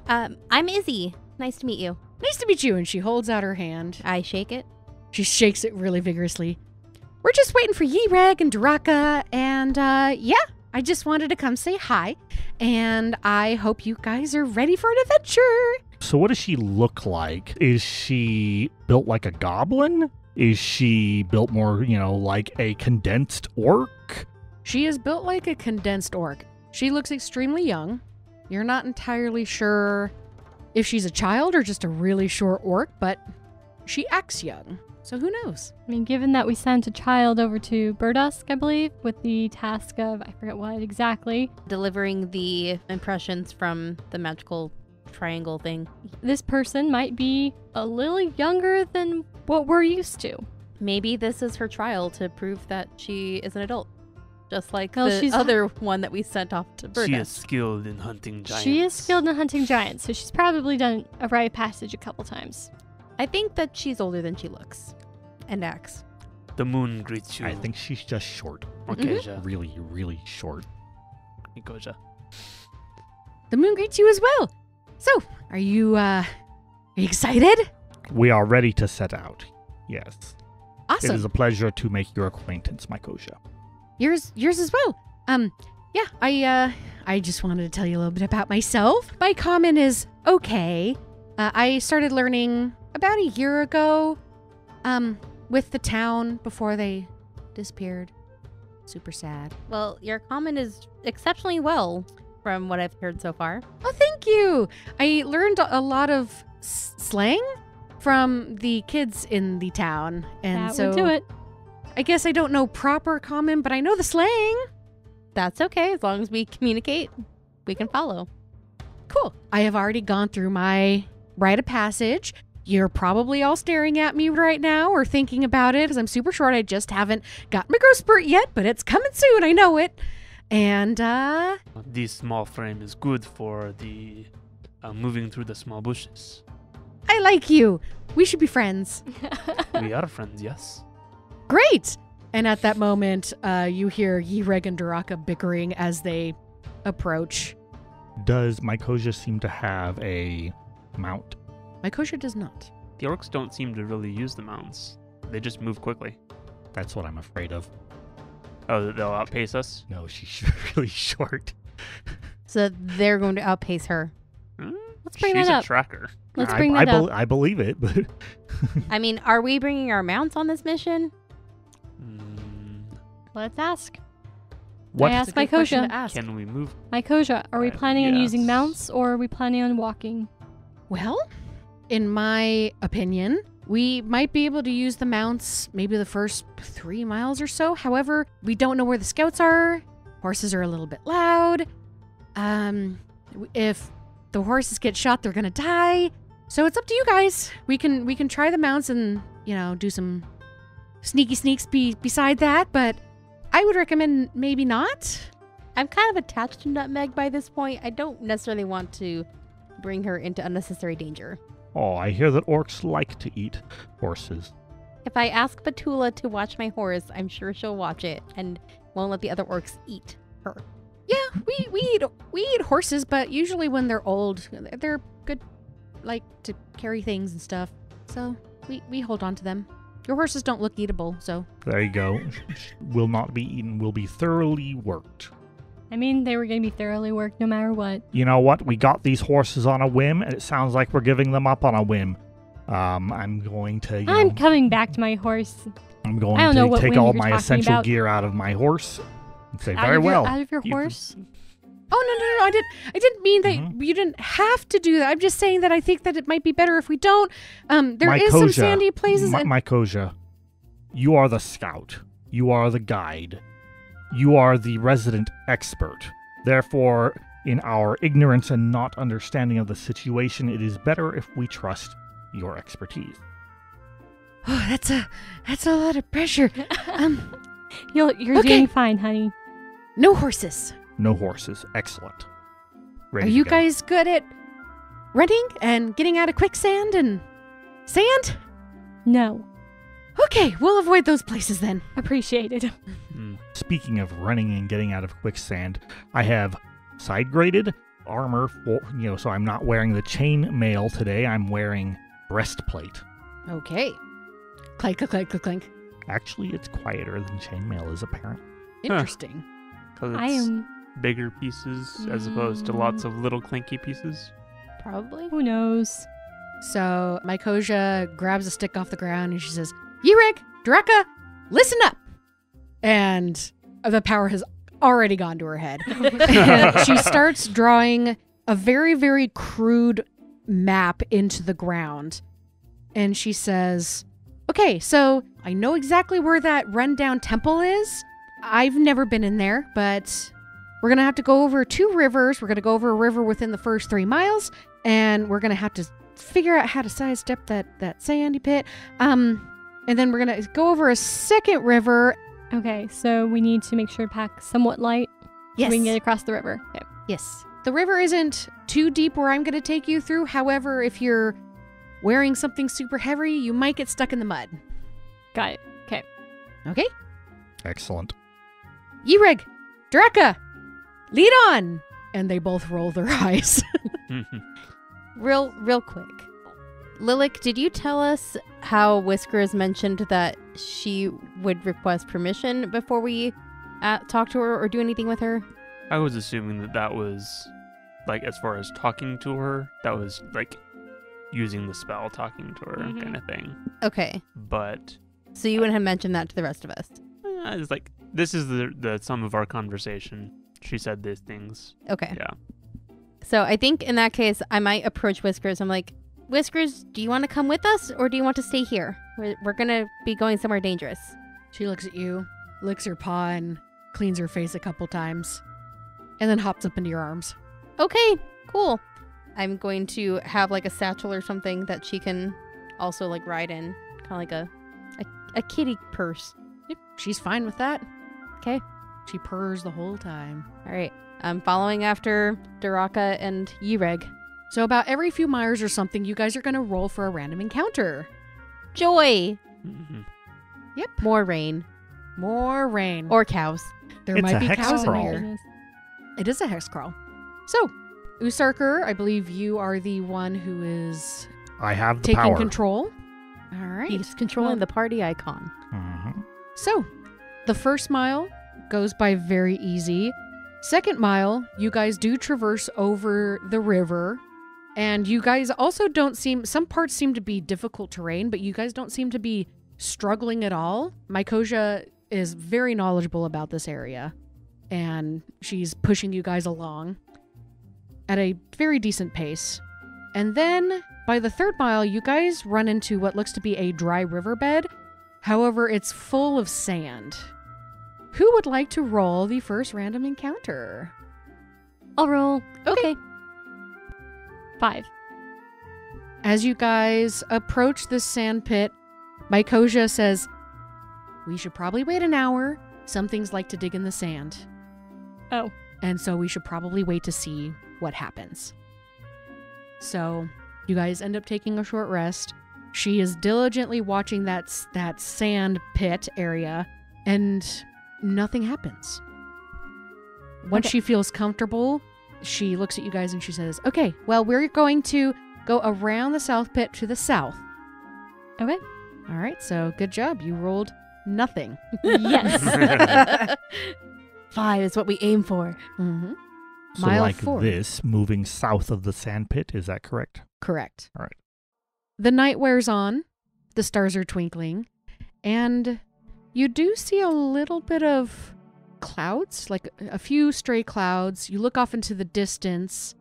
I'm Izzy. Nice to meet you.
Nice to meet you. And she holds out her hand.
I shake it.
She shakes it really vigorously. We're just waiting for Yereg and Duraka, and yeah, I just wanted to come say hi, and I hope you guys are ready for an adventure.
So what does she look like? Is she built like a goblin? Is she built more, like a condensed orc?
She is built like a condensed orc. She looks extremely young. You're not entirely sure if she's a child or just a really short orc, but she acts young. So who knows?
I mean, given that we sent a child over to Burdusk, I believe, with the task of, I forget what exactly,
Delivering the impressions from the magical triangle thing.
this person might be a little younger than what we're used to.
Maybe this is her trial to prove that she is an adult. Just like
Well,
the
she's-
other one that we sent off to
She is
Burdusk.
skilled in hunting giants.
She is skilled in hunting giants, so she's probably done a rite of passage a couple times.
I think that she's older than she looks and acts.
The moon greets you.
I think she's just short.
Orkasia.
Really, really short.
Ikoja.
The moon greets you as well. So, are you excited?
We are ready to set out. Yes.
Awesome.
It is a pleasure to make your acquaintance, Mykosia.
Yours as well. Yeah, I just wanted to tell you a little bit about myself. My common is okay. I started learning about a year ago, with the town before they disappeared. Super sad.
Well, your common is exceptionally well from what I've heard so far.
Oh, thank you. I learned a lot of slang from the kids in the town, and
That
so
would do it.
I guess I don't know proper common, but I know the slang.
That's okay. As long as we communicate, we can follow.
Cool. I have already gone through my rite of passage. You're probably all staring at me right now or thinking about it because I'm super short. I just haven't got my growth spurt yet, but it's coming soon. I know it. And,
This small frame is good for the moving through the small bushes.
I like you. We should be friends.
We are friends, yes.
Great. And at that moment, you hear Yreg and Duraka bickering as they approach.
Does Mykosia seem to have a mount?
Mykosia does not.
The orcs don't seem to really use the mounts. They just move quickly.
That's what I'm afraid of.
Oh, they'll outpace us?
No, she's really short.
So they're going to outpace her.
Let's bring
She's
that
a
up.
tracker.
Let's bring that up.
I believe it, but
I mean, are we bringing our mounts on this mission?
Let's ask.
what?
I asked
It's a good question
Mykosia.
to ask.
Can we move?
Mykosia, are we planning on using
Yes.
mounts or are we planning on walking?
Well, in my opinion, we might be able to use the mounts maybe the first 3 miles or so. However, we don't know where the scouts are. Horses are a little bit loud. If the horses get shot, they're gonna die. So it's up to you guys. We can try the mounts and, do some sneaky sneaks beside that, but I would recommend maybe not.
I'm kind of attached to Nutmeg by this point. I don't necessarily want to bring her into unnecessary danger.
Oh, I hear that orcs like to eat horses.
If I ask Batula to watch my horse, I'm sure she'll watch it and won't let the other orcs eat her.
Yeah, we eat horses, but usually when they're old, they're good, like to carry things and stuff. So we hold on to them. Your horses don't look eatable, so
There you go. Will not be eaten, will be thoroughly worked.
I mean, they were going to be thoroughly worked no matter what.
You know what? We got these horses on a whim, and it sounds like we're giving them up on a whim. I'm going to,
I'm coming back to my horse.
I'm going
I don't know
to
what
take
whim
all
you're
my
talking
essential
about.
gear out of my horse and say,
Out
very
of your-
well.
Out of your
You
horse?
Oh, no, I didn't mean that you didn't have to do that. I'm just saying that I think that it might be better if we don't. There is some
Mykosia,
sandy places. and
Mykosia, you are the scout. You are the guide. You are the resident expert. Therefore, in our ignorance and not understanding of the situation, it is better if we trust your expertise.
Oh, that's a lot of pressure.
You're
Okay.
doing fine, honey.
No horses.
No horses. Excellent. Ready
Are
to
you
go.
guys good at running and getting out of quicksand and sand?
No.
Okay, we'll avoid those places then.
Appreciated.
Speaking of running and getting out of quicksand, I have side-graded armor for, so I'm not wearing the chain mail today. I'm wearing breastplate.
Okay. Clank, clank, clank, clank.
Actually, it's quieter than chainmail is apparent.
Interesting.
Because
I
it's
am...
bigger pieces as opposed to lots of little clinky pieces.
Probably.
Who knows?
So Mykosia grabs a stick off the ground and she says, Yreg, Draka, listen up. And the power has already gone to her head. And she starts drawing a very, very crude map into the ground. And she says, okay, so I know exactly where that rundown temple is. I've never been in there, but we're going to have to go over 2 rivers. We're going to go over a river within the first 3 miles, and we're going to have to figure out how to sidestep that sandy pit. And then we're going to go over a second river.
Okay, so we need to make sure to pack somewhat light so
Yes.
we can get across the river. Okay.
Yes. The river isn't too deep where I'm going to take you through. However, if you're wearing something super heavy, you might get stuck in the mud.
Got it. Okay.
Okay?
Excellent.
Yreg, Draka, lead on! And they both roll their eyes.
Real quick. Lilac, did you tell us how Whiskers mentioned that she would request permission before we talk to her or do anything with her?
I was assuming that was, like, as far as talking to her, that was, like, using the spell talking to her kind of thing.
Okay.
But...
So you wouldn't have mentioned that to the rest of us?
It's like, this is the sum of our conversation. She said these things.
Okay.
Yeah.
So I think in that case, I might approach Whiskers. I'm like, Whiskers, do you want to come with us or do you want to stay here? We're going to be going somewhere dangerous.
She looks at you, licks her paw, and cleans her face a couple times, and then hops up into your arms.
Okay, cool. I'm going to have like a satchel or something that she can also like ride in. Kind of like a kitty purse.
Yep, she's fine with that.
Okay.
She purrs the whole time.
All right. I'm following after Duraka and Yireg.
So about every few miles or something, you guys are going to roll for a random encounter.
Joy.
Mm-hmm.
Yep.
More rain.
More rain.
Or cows.
There
It's
might
a
be
hex
cows in
crawl.
here. It is a hex crawl. So, Usarker, I believe you are the one who is
I have the
taking
power.
control. All right.
He's controlling the party icon.
Mhm.
So, the first mile goes by very easy. Second mile, you guys do traverse over the river. And you guys also don't some parts seem to be difficult terrain, but you guys don't seem to be struggling at all. Mykosia is very knowledgeable about this area, and she's pushing you guys along at a very decent pace. And then by the third mile, you guys run into what looks to be a dry riverbed. However, it's full of sand. Who would like to roll the first random encounter?
I'll roll.
Okay.
5.
As you guys approach this sand pit, Mykosia says, "We should probably wait an hour. Some things like to dig in the sand.
Oh.
And so we should probably wait to see what happens." So you guys end up taking a short rest. She is diligently watching that sand pit area, and nothing happens. Once she feels comfortable, she looks at you guys and she says, "Okay, well, we're going to go around the south pit to the south."
Okay.
All right, so good job. You rolled nothing.
Yes.
5 is what we aim for.
Mm-hmm.
So
Mile
like
4.
this, moving south of the sand pit, is that correct?
Correct.
All right.
The night wears on, the stars are twinkling, and you do see a little bit of clouds, like a few stray clouds. You look off into the distance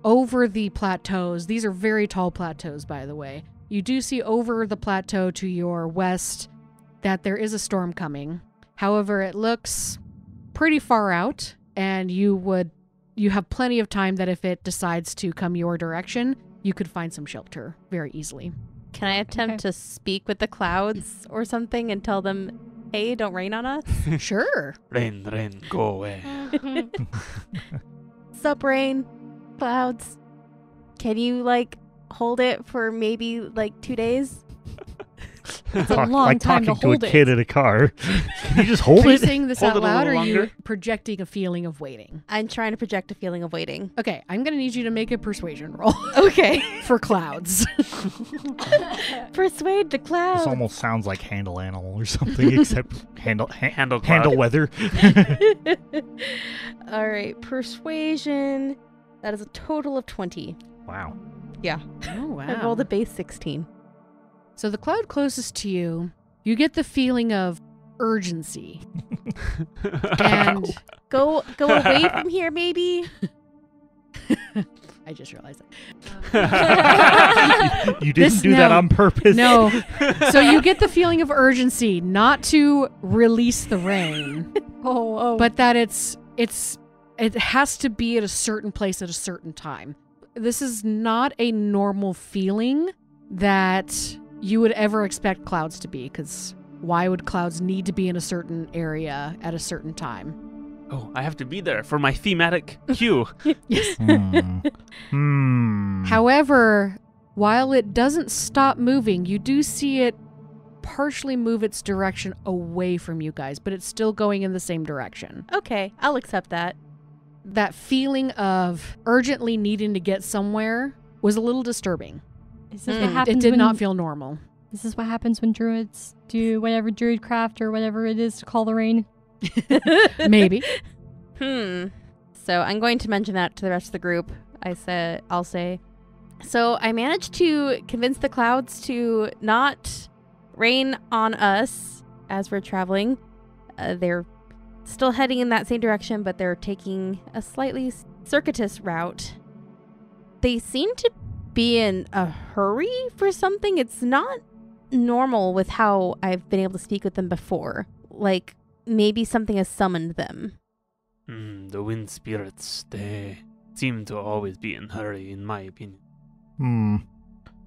over the plateaus. These are very tall plateaus, by the way. You do see over the plateau to your west that there is a storm coming. However, it looks pretty far out, and you have plenty of time that if it decides to come your direction, you could find some shelter very easily.
Can I attempt to speak with the clouds or something and tell them, hey, don't rain on us?
Sure.
Rain, go away.
Sup, rain? Clouds? Can you, like, hold it for maybe, like, 2 days?
It's a long time to
talking to
hold
a
it.
kid in a car. Can you just hold
Are you
it?
saying this
Hold
out
it a
loud, or
little
are you
longer?
projecting a feeling of waiting?
I'm trying to project a feeling of waiting.
Okay, I'm going to need you to make a persuasion roll
Okay.
for clouds.
Persuade the clouds.
This almost sounds like handle animal or something, except handle
Handle
weather.
All right, persuasion. That is a total of 20.
Wow.
Yeah.
Oh, wow.
I rolled a base 16.
So the cloud closest to you, you get the feeling of urgency. And
Go away from here, maybe?
I just realized that.
You didn't
This-
do that
no.
on purpose.
No. So you get the feeling of urgency, not to release the rain,
Oh.
but that it has to be at a certain place at a certain time. This is not a normal feeling that you would ever expect clouds to be, because why would clouds need to be in a certain area at a certain time?
Oh, I have to be there for my thematic cue.
However, while it doesn't stop moving, you do see it partially move its direction away from you guys, but it's still going in the same direction.
Okay, I'll accept that.
That feeling of urgently needing to get somewhere was a little disturbing.
Is this what happens
It did
when,
not feel normal.
This is what happens when druids do whatever druid craft or whatever it is to call the rain.
Maybe.
So I'm going to mention that to the rest of the group. I'll say. So I managed to convince the clouds to not rain on us as we're traveling. They're still heading in that same direction, but they're taking a slightly circuitous route. They seem to be in a hurry for something. It's not normal with how I've been able to speak with them before. Like, maybe something has summoned them.
The wind spirits, they seem to always be in a hurry, in my opinion.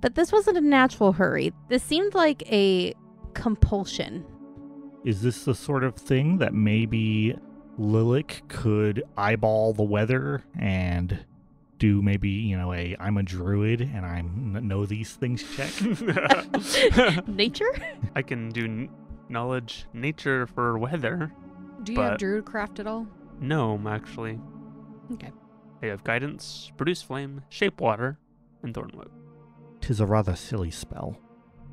But this wasn't a natural hurry. This seemed like a compulsion.
Is this the sort of thing that maybe Lilac could eyeball the weather and do maybe, I'm a druid and I know these things check?
Nature?
I can do knowledge nature for weather.
Do you have druidcraft at all?
No, actually.
Okay.
I have guidance, produce flame, shape water, and thorn whip.
'Tis a rather silly spell.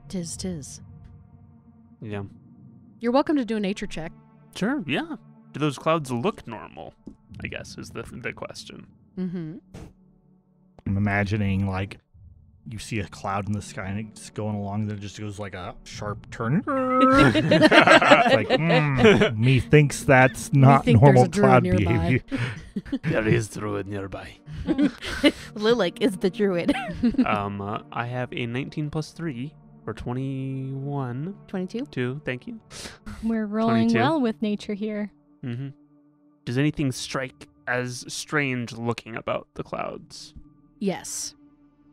Tis.
Yeah.
You're welcome to do a nature check.
Sure, yeah. Do those clouds look normal? I guess is the question.
Mm-hmm.
I'm imagining, like, you see a cloud in the sky and it's going along, then it just goes like a sharp turn. It's like, methinks that's not
think
normal
there's a druid
cloud
nearby.
behavior.
There is druid nearby.
Lilac is the druid.
I have a 19 plus 3 for 21.
22?
2, thank you.
We're rolling
22.
well with nature here.
Mm-hmm. Does anything strike as strange looking about the clouds?
Yes.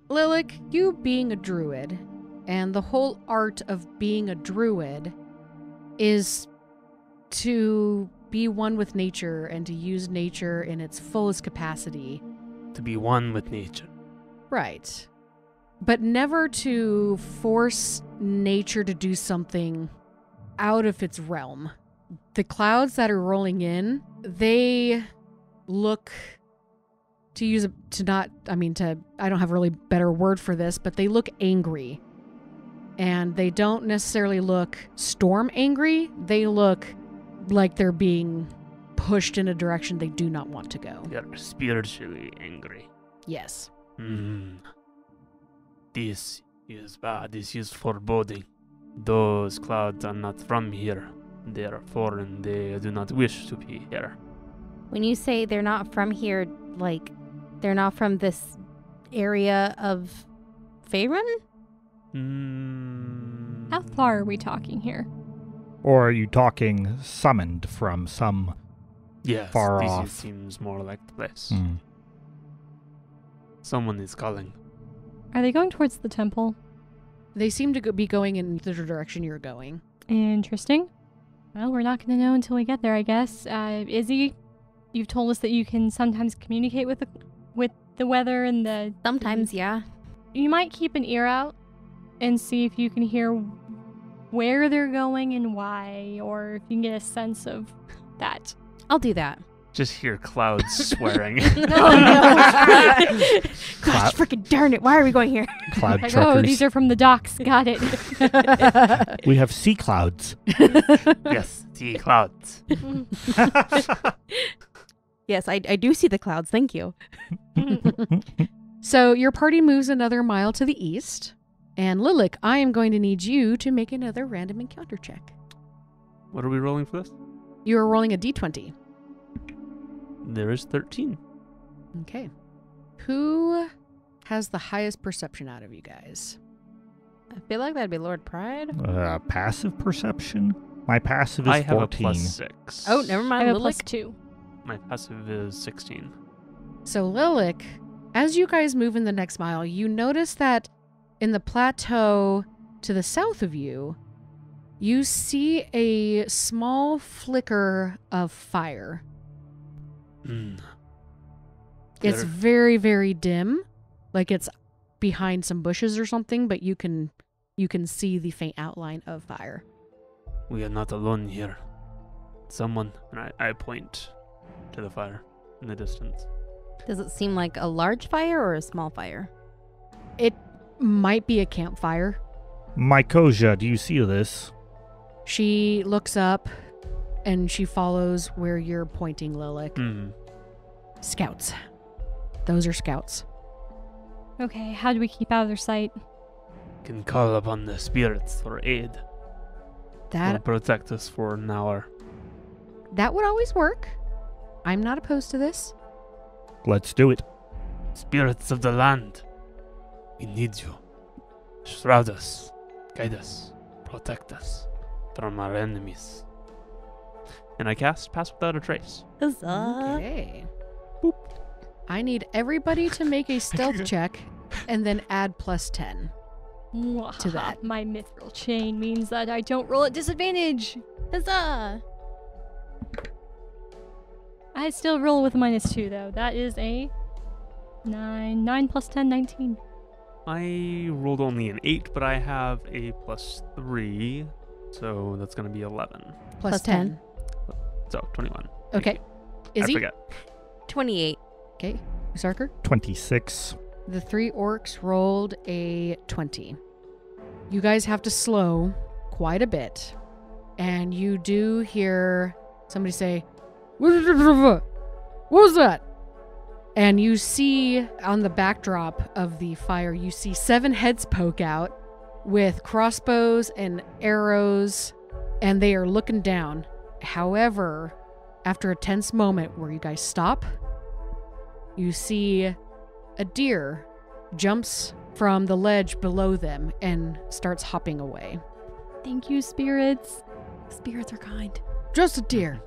Lilac, you being a druid, and the whole art of being a druid is to be one with nature and to use nature in its fullest capacity.
To be one with nature.
Right. But never to force nature to do something out of its realm. The clouds that are rolling in, they look... I don't have a really better word for this, but they look angry. And they don't necessarily look storm angry. They look like they're being pushed in a direction they do not want to go.
They're spiritually angry.
Yes.
This is bad. This is foreboding. Those clouds are not from here. They are foreign. They do not wish to be here.
When you say they're not from here, like, they're not from this area of Faerun?
How far are we talking here?
Or are you talking summoned from some
Yes,
far
this
off?
seems more like the place.
Hmm.
Someone is calling.
Are they going towards the temple?
They seem to be going in the direction you're going.
Interesting. Well, we're not going to know until we get there, I guess. Izzy, you've told us that you can sometimes communicate with the weather and the...
Sometimes, yeah.
You might keep an ear out and see if you can hear where they're going and why, or if you can get a sense of that.
I'll do that.
Just hear clouds swearing.
Gosh, freaking darn it. Why are we going here?
Cloud
Like,
truckers.
oh, these are from the docks. Got it.
We have sea clouds.
Yes, see clouds.
Yes, I do see the clouds. Thank you.
So your party moves another mile to the east. And Lilac, I am going to need you to make another random encounter check.
What are we rolling for this?
You are rolling a d20.
There is 13.
Okay. Who has the highest perception out of you guys?
I feel like that'd be Lord Pride.
Passive perception? My passive is
I have
14.
a plus 6.
Oh, never
I
mind.
have a
Lilac.
+2.
My passive is 16.
So Lilac, as you guys move in the next mile, you notice that in the plateau to the south of you, you see a small flicker of fire. It's
There-
very, very dim. Like it's behind some bushes or something, but you can see the faint outline of fire.
We are not alone here. Someone, and I point to the fire in the distance.
Does it seem like a large fire or a small fire?
might be a campfire.
Mykosia, do you see this?
She looks up and she follows where you're pointing, Lilik. Scouts. Those are scouts.
Okay, how do we keep out of their sight?
Can call upon the spirits for aid. Will
That
protect us for an hour.
would always work. I'm not opposed to this.
Let's do it.
Spirits of the land, we need you. Shroud us, guide us, protect us from our enemies. And I cast Pass Without a Trace.
Huzzah.
Okay. Boop. I need everybody to make a stealth check and then add +10 to that.
My mithril chain means that I don't roll at disadvantage.
Huzzah.
I still roll with a -2 though. That is a 9. 9 plus 10, 19.
I rolled only an 8, but I have a +3, so that's going to be 11.
Plus 10.
So 21.
Okay.
I
Izzy?
forget.
28.
Okay. Usarker?
26.
The 3 orcs rolled a 20. You guys have to slow quite a bit. And you do hear somebody say, "What was that?" And you see on the backdrop of the fire, you see 7 heads poke out with crossbows and arrows, and they are looking down. However, after a tense moment where you guys stop, you see a deer jumps from the ledge below them and starts hopping away.
Thank you, spirits. Spirits are kind.
Just a deer.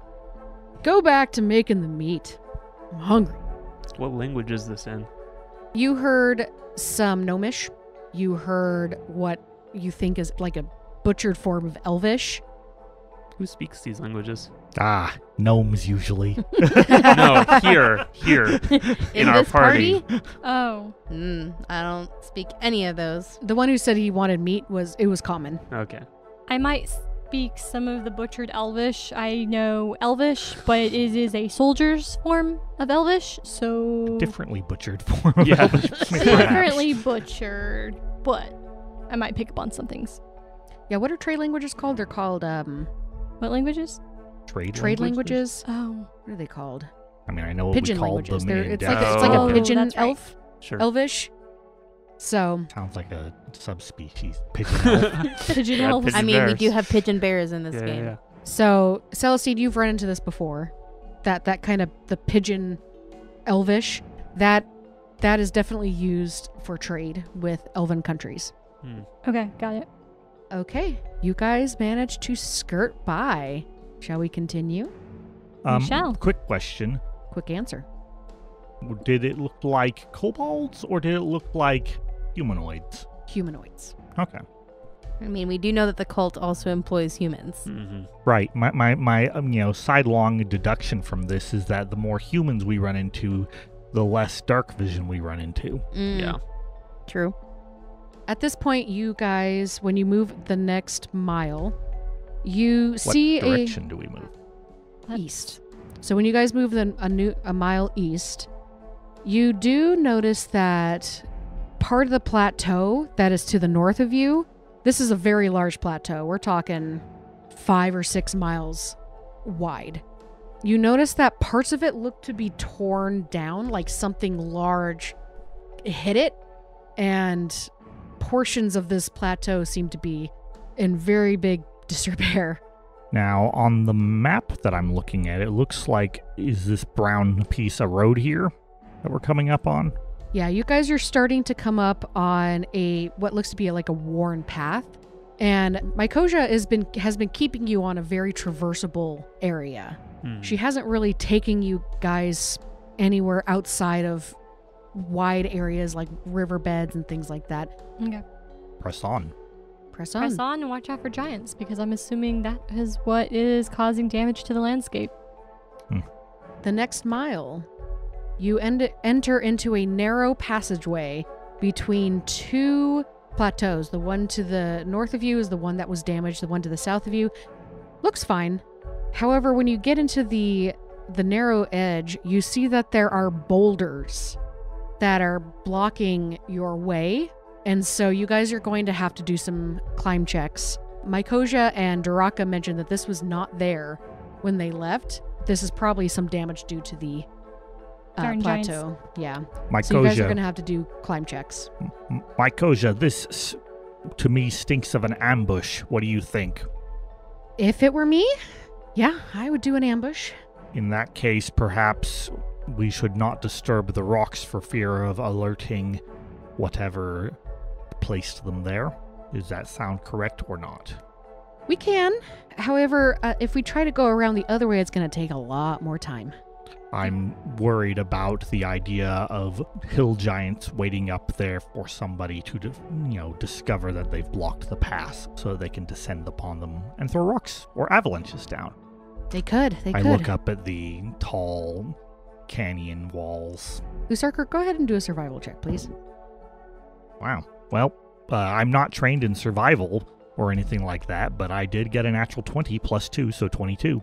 Go back to making the meat. I'm hungry.
What language is this in?
You heard some Gnomish. You heard what you think is like a butchered form of Elvish.
Who speaks these languages?
Gnomes usually.
No, here, in our
this party?
Oh.
I don't speak any of those.
The one who said he wanted meat was common.
Okay.
I might speak some of the butchered Elvish. I know Elvish, but it is a soldier's form of Elvish, so...
Differently butchered form of
Yeah.
Elvish, perhaps.
Differently butchered, but I might pick up on some things.
Yeah, what are trade languages called? They're called
What languages?
trade languages.
Oh.
What are they called?
I mean, I know what
Pigeon
we called
languages.
them in
It's
Dallas.
like a
Oh,
pigeon
that's right.
elf,
Sure.
Elvish. So
Sounds like a subspecies. Pigeon elf.
Pigeon
Yeah,
elves.
pigeon
I mean, we
bears.
do have pigeon bears in this
Yeah,
game.
yeah.
So, Celestine, you've run into this before. That kind of the pigeon elvish. That is definitely used for trade with elven countries.
Okay, got it.
Okay, you guys managed to skirt by. Shall we continue?
We shall.
Quick question.
Quick answer.
Did it look like kobolds or did it look like humanoids?
Humanoids.
Okay.
I mean, we do know that the cult also employs humans.
Mm-hmm.
Right. My sidelong deduction from this is that the more humans we run into, the less dark vision we run into.
Yeah.
True.
At this point, you guys, when you move the next mile, you see
What direction do we move?
east. So when you guys move a mile east, you do notice that part of the plateau that is to the north of you, this is a very large plateau. We're talking 5 or 6 miles wide. You notice that parts of it look to be torn down, like something large hit it, and portions of this plateau seem to be in very big disrepair.
Now, on the map that I'm looking at, it looks like, is this brown piece a road here that we're coming up on?
Yeah, you guys are starting to come up on what looks to be like a worn path. And Mykosia has been keeping you on a very traversable area. She hasn't really taken you guys anywhere outside of wide areas like riverbeds and things like that.
Okay.
Press on.
Press on.
Press on and watch out for giants, because I'm assuming that is what is causing damage to the landscape.
The next mile, you enter into a narrow passageway between 2 plateaus. The one to the north of you is the one that was damaged. The one to the south of you looks fine. However, when you get into the narrow edge, you see that there are boulders that are blocking your way, And so you guys are going to have to do some climb checks. Mykosia and Duraka mentioned that this was not there when they left. This is probably some damage due to the
Darn
plateau.
giants.
Yeah.
Mykosia,
So you guys are going to have to do climb checks.
Mykosia, this to me stinks of an ambush. What do you think?
If it were me, yeah, I would do an ambush.
In that case, perhaps we should not disturb the rocks for fear of alerting whatever placed them there. Does that sound correct or not?
We can. However, if we try to go around the other way, it's going to take a lot more time.
I'm worried about the idea of hill giants waiting up there for somebody to, discover that they've blocked the pass so they can descend upon them and throw rocks or avalanches down.
They could.
I look up at the tall canyon walls.
Usarker, go ahead and do a survival check, please.
Wow. Well, I'm not trained in survival or anything like that, but I did get a natural 20 plus 2, so 22.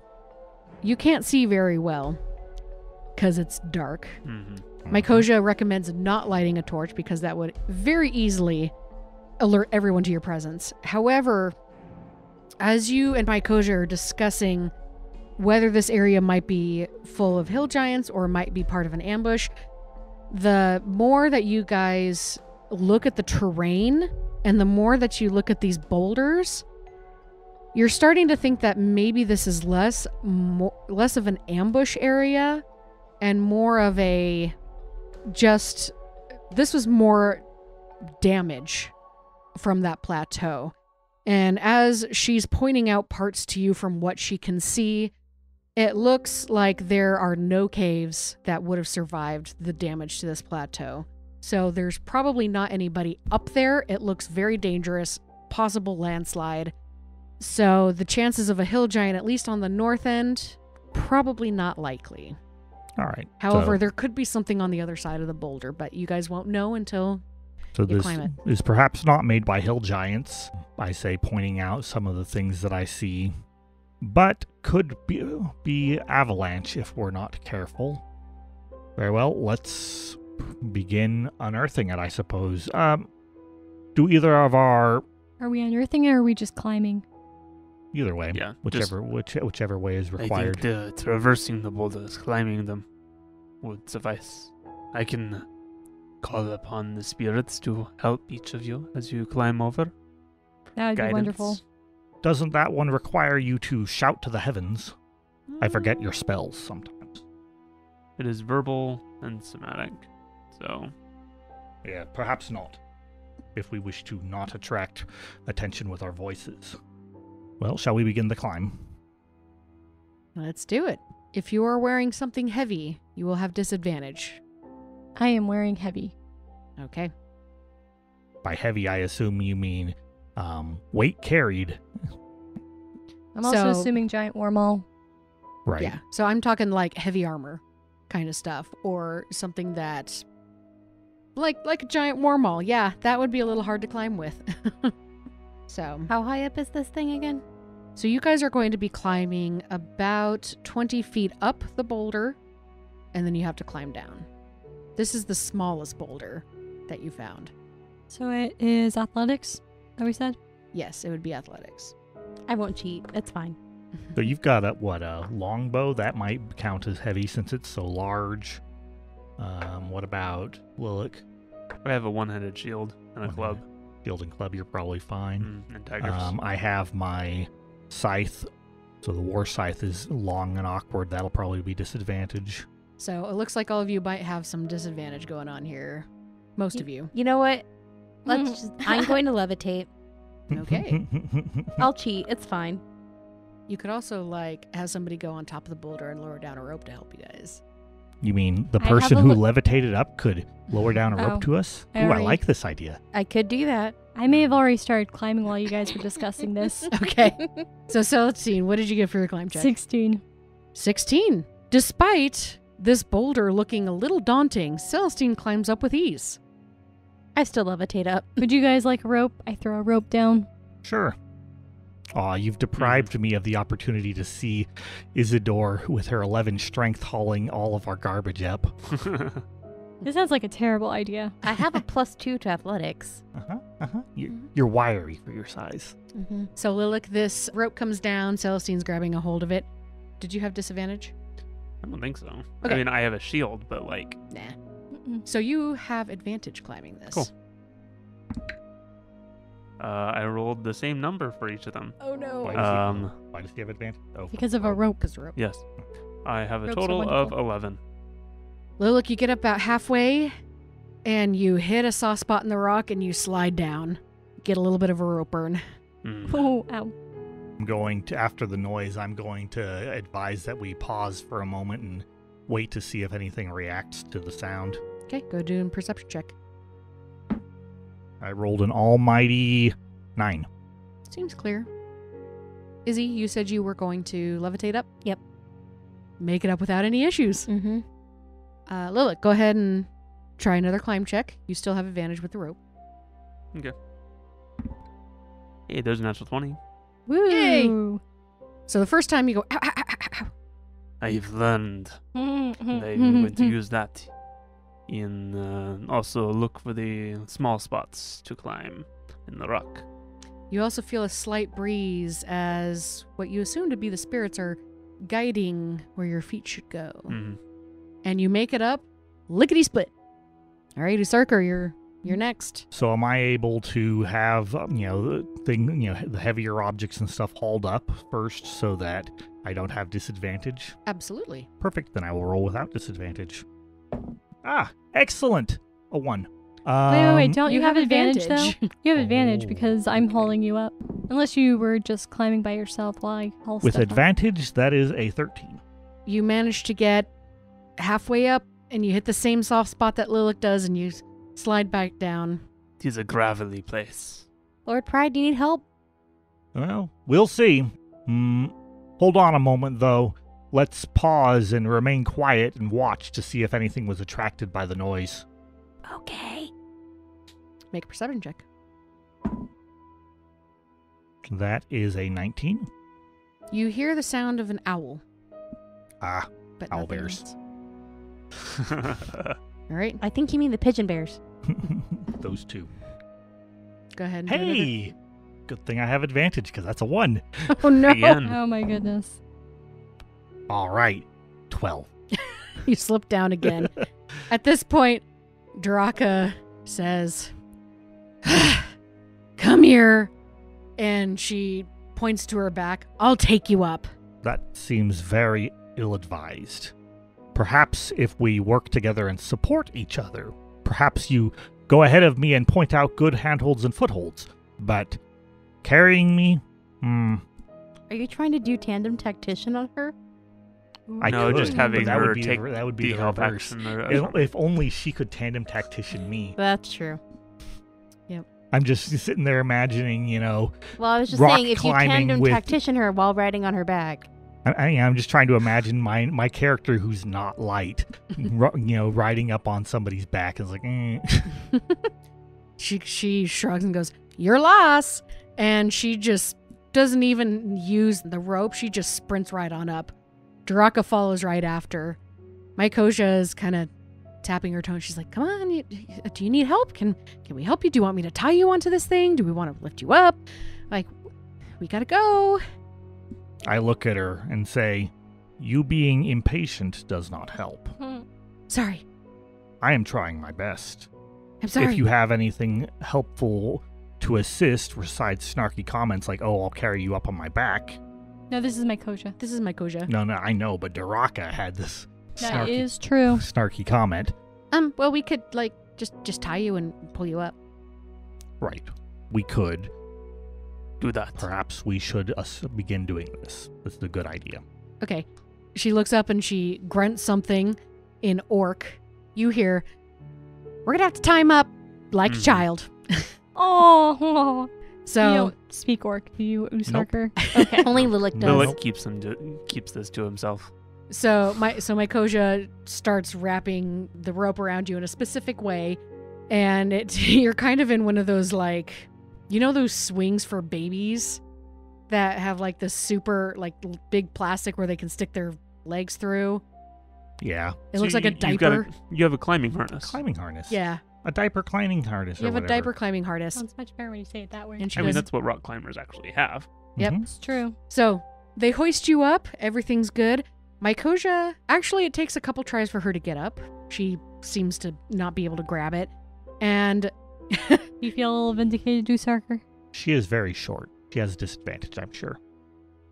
You can't see very well because it's dark.
Mm-hmm.
Mykosia recommends not lighting a torch because that would very easily alert everyone to your presence. However, as you and Mykosia are discussing whether this area might be full of hill giants or might be part of an ambush, the more that you guys look at the terrain and the more that you look at these boulders, you're starting to think that maybe this is less of an ambush area and more of this was more damage from that plateau. And as she's pointing out parts to you from what she can see, it looks like there are no caves that would have survived the damage to this plateau. So there's probably not anybody up there. It looks very dangerous, possible landslide. So the chances of a hill giant, at least on the north end, probably not likely.
All right.
However, there could be something on the other side of the boulder, but you guys won't know until you
this
climb it.
is perhaps not made by hill giants, I say, pointing out some of the things that I see, but could be avalanche if we're not careful. Very well, let's begin unearthing it, I suppose. Do either of our...
Are we unearthing it or are we just climbing?
Either way,
Yeah,
whichever way is
I
required.
think traversing the boulders, climbing them, would suffice. I can call upon the spirits to help each of you as you climb over.
That would
Guidance.
be wonderful.
Doesn't that one require you to shout to the heavens? I forget your spells sometimes.
It is verbal and somatic, so...
Yeah, perhaps not, if we wish to not attract attention with our voices. Well, shall we begin the climb?
Let's do it. If you are wearing something heavy, you will have disadvantage.
I am wearing heavy.
Okay.
By heavy, I assume you mean weight carried.
I'm also
So-
assuming giant warmaul.
Right.
Yeah. So I'm talking like heavy armor kind of stuff, or something that like a giant warmaul. Yeah, that would be a little hard to climb with. So
How high up is this thing again?
So you guys are going to be climbing about 20 feet up the boulder, and then you have to climb down. This is the smallest boulder that you found.
So it is athletics, that we said?
Yes, it would be athletics.
I won't cheat. It's fine.
So you've got a longbow? That might count as heavy since it's so large. What about Lilac?
I have a one-handed shield and a club.
Shield and club, you're probably fine.
And daggers.
I have my scythe. So the war scythe is long and awkward. That'll probably be disadvantage.
So it looks like all of you might have some disadvantage going on here. Most of you.
You know what? I'm going to levitate.
Okay.
I'll cheat. It's fine.
You could also have somebody go on top of the boulder and lower down a rope to help you guys.
You mean the
I have
person
a
who
look-
levitated up could lower down a
Oh.
rope to us?
I
Ooh, I
already-
like this idea.
I could do that.
I may have already started climbing while you guys were discussing this.
Okay. So Celestine, what did you get for your climb check?
16.
16. Despite this boulder looking a little daunting, Celestine climbs up with ease.
I still levitate up.
Would you guys like a rope? I throw a rope down.
Sure. Aw, you've deprived me of the opportunity to see Isidore with her 11 strength hauling all of our garbage up.
This sounds like a terrible idea.
I have a +2 to athletics.
You're wiry for your size.
Mm-hmm.
So Lilac, this rope comes down. Celestine's grabbing a hold of it. Did you have disadvantage?
I don't think so.
Okay.
I mean, I have a shield, but like...
Nah.
Mm-mm.
So you have advantage climbing this.
Cool. I rolled the same number for each of them.
Oh no.
Why does he have advantage? Oh,
Because of a rope.
Because rope.
Yes. I have a
Ropes are
total of
wonderful.
11.
Lilac, you get up about halfway, and you hit a soft spot in the rock, and you slide down. Get a little bit of a rope burn.
Mm.
Oh, ow.
I'm going to, after the noise, I'm going to advise that we pause for a moment and wait to see if anything reacts to the sound.
Okay, go do a perception check.
I rolled an almighty 9.
Seems clear. Izzy, you said you were going to levitate up?
Yep.
Make it up without any issues.
Mm-hmm.
Lilac, go ahead and try another climb check. You still have advantage with the rope.
Hey, there's a natural 20.
Woo!
Yay! So the first time you go, ow, ow, ow, ow, ow.
I've learned that I'm
Mm-hmm.
going to use that in... also look for the small spots to climb in the rock.
You also feel a slight breeze as what you assume to be the spirits are guiding where your feet should go.
Mhm.
And you make it up, lickety-split. All right, Usurker, you're next.
So am I able to have, the heavier objects and stuff hauled up first so that I don't have disadvantage?
Absolutely.
Perfect, then I will roll without disadvantage. Ah, excellent! A 1.
Wait, don't you have advantage, though? You have advantage
Oh.
because I'm hauling you up. Unless you were just climbing by yourself while I haul
With
stuff up.
advantage, that is a 13.
You manage to get halfway up, and you hit the same soft spot that Lilac does, and you slide back down.
It is a gravelly place.
Lord Pride, do you need help?
Well, we'll see. Hold on a moment, though. Let's pause and remain quiet and watch to see if anything was attracted by the noise.
Okay.
Make a perception check.
That is a 19.
You hear the sound of an owl.
Ah,
But
Owl
nothing
bears.
else. All right,
I think you mean the pigeon bears.
those two.
go ahead and do another.
Hey! Good thing I have advantage, because that's a 1.
Oh, no.
Again.
Oh my goodness.
All right, 12.
You slip down again. At this point, Draka says, "Come here." And she points to her back. "I'll take you up."
That seems very ill-advised. Perhaps if we work together and support each other, perhaps you go ahead of me and point out good handholds and footholds. But carrying me?
Are you trying to do tandem tactician on her?
I
No,
could,
just
but
having
that
her
would be
take
that would be
the
the
help
reverse.
action. Or,
If only she could tandem tactician me.
That's true.
I'm just sitting there imagining,
Well, I was just
Rock
saying, if you
climbing
tandem
with-
tactician her while riding on her back.
I'm just trying to imagine my character who's not light, riding up on somebody's back and it's like,
She shrugs and goes, "Your loss." And she just doesn't even use the rope. She just sprints right on up. Draka follows right after. Mykosia is kind of tapping her toe. She's like, "Come on, do you need help? Can we help you? Do you want me to tie you onto this thing? Do we want to lift you up? Like, we gotta go."
I look at her and say, "You being impatient does not help.
Sorry.
I am trying my best.
I'm sorry.
If you have anything helpful to assist besides snarky comments like, 'Oh, I'll carry you up on my back.'"
No, this is my Koja.
This is Mykosia.
No, I know, but Daraka had this
That is true.
snarky comment.
Well, we could, like, just tie you and pull you up.
Right. We could.
do that.
Perhaps we should begin doing this. This is a good idea.
Okay. She looks up and she grunts something in Orc. You hear, "We're gonna have to tie him up like a
Mhm.
child."
Oh,
So
you don't speak orc, do you, Usarker? Okay.
Only Lilac does.
Lilith keeps this to himself.
So Mykosia starts wrapping the rope around you in a specific way, and you're kind of in one of those, like, those swings for babies that have like the super, like, big plastic where they can stick their legs through.
Yeah.
It looks like a
you've got
diaper.
you have a climbing harness.
Climbing harness.
Yeah.
A diaper climbing harness.
You
or
have a
whatever.
diaper climbing harness.
Sounds much better when you say it that way.
And she
I mean,
goes,
that's what rock climbers actually have.
Yep.
Mhm.
It's true.
so they hoist you up. Everything's good. Mycosia, actually, it takes a couple tries for her to get up. She seems to not be able to grab it. And
You feel a little vindicated, Dusarker?
She is very short. She has a disadvantage, I'm sure.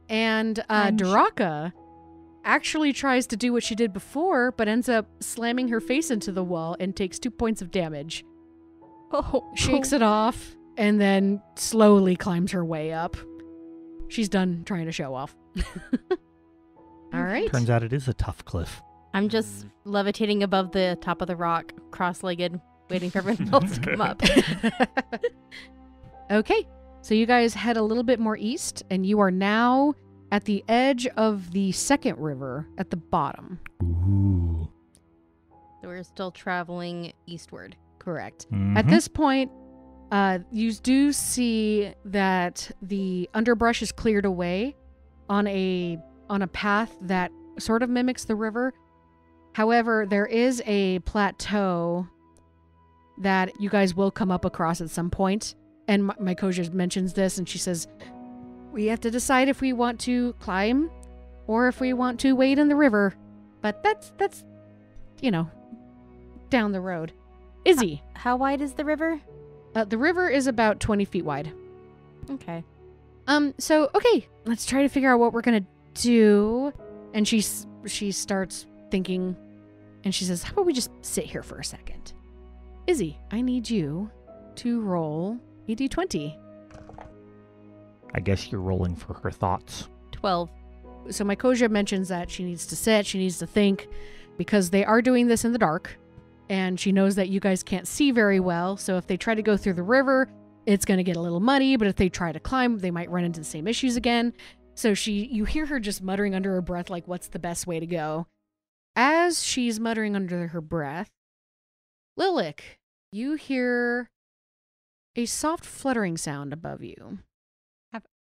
I'm
Duraka actually tries to do what she did before, but ends up slamming her face into the wall and takes 2 points of damage.
Oh.
Shakes it off, and then slowly climbs her way up. She's done trying to show off. All right.
Turns out it is a tough cliff.
I'm just levitating above the top of the rock, cross-legged, waiting for everyone else to come up.
Okay, so you guys head a little bit more east, and you are now at the edge of the second river at the bottom.
Ooh.
So we're still traveling eastward.
Correct.
Mhm.
At this point, you do see that the underbrush is cleared away on a path that sort of mimics the river. However, there is a plateau that you guys will come up across at some point. And Mycosia mentions this, and she says, we have to decide if we want to climb or if we want to wade in the river. But that's down the road. Izzy.
How wide is the river?
The river is about 20 feet wide.
Okay.
So, okay, let's try to figure out what we're going to do. And she starts thinking, and she says, how about we just sit here for a second? Izzy, I need you to roll a d20.
I guess you're rolling for her thoughts.
12.
So Mycosia mentions that she needs to sit, she needs to think, because they are doing this in the dark, and she knows that you guys can't see very well, so if they try to go through the river, it's going to get a little muddy, but if they try to climb, they might run into the same issues again. So you hear her just muttering under her breath, like, what's the best way to go? As she's muttering under her breath, Lilac, you hear a soft fluttering sound above you.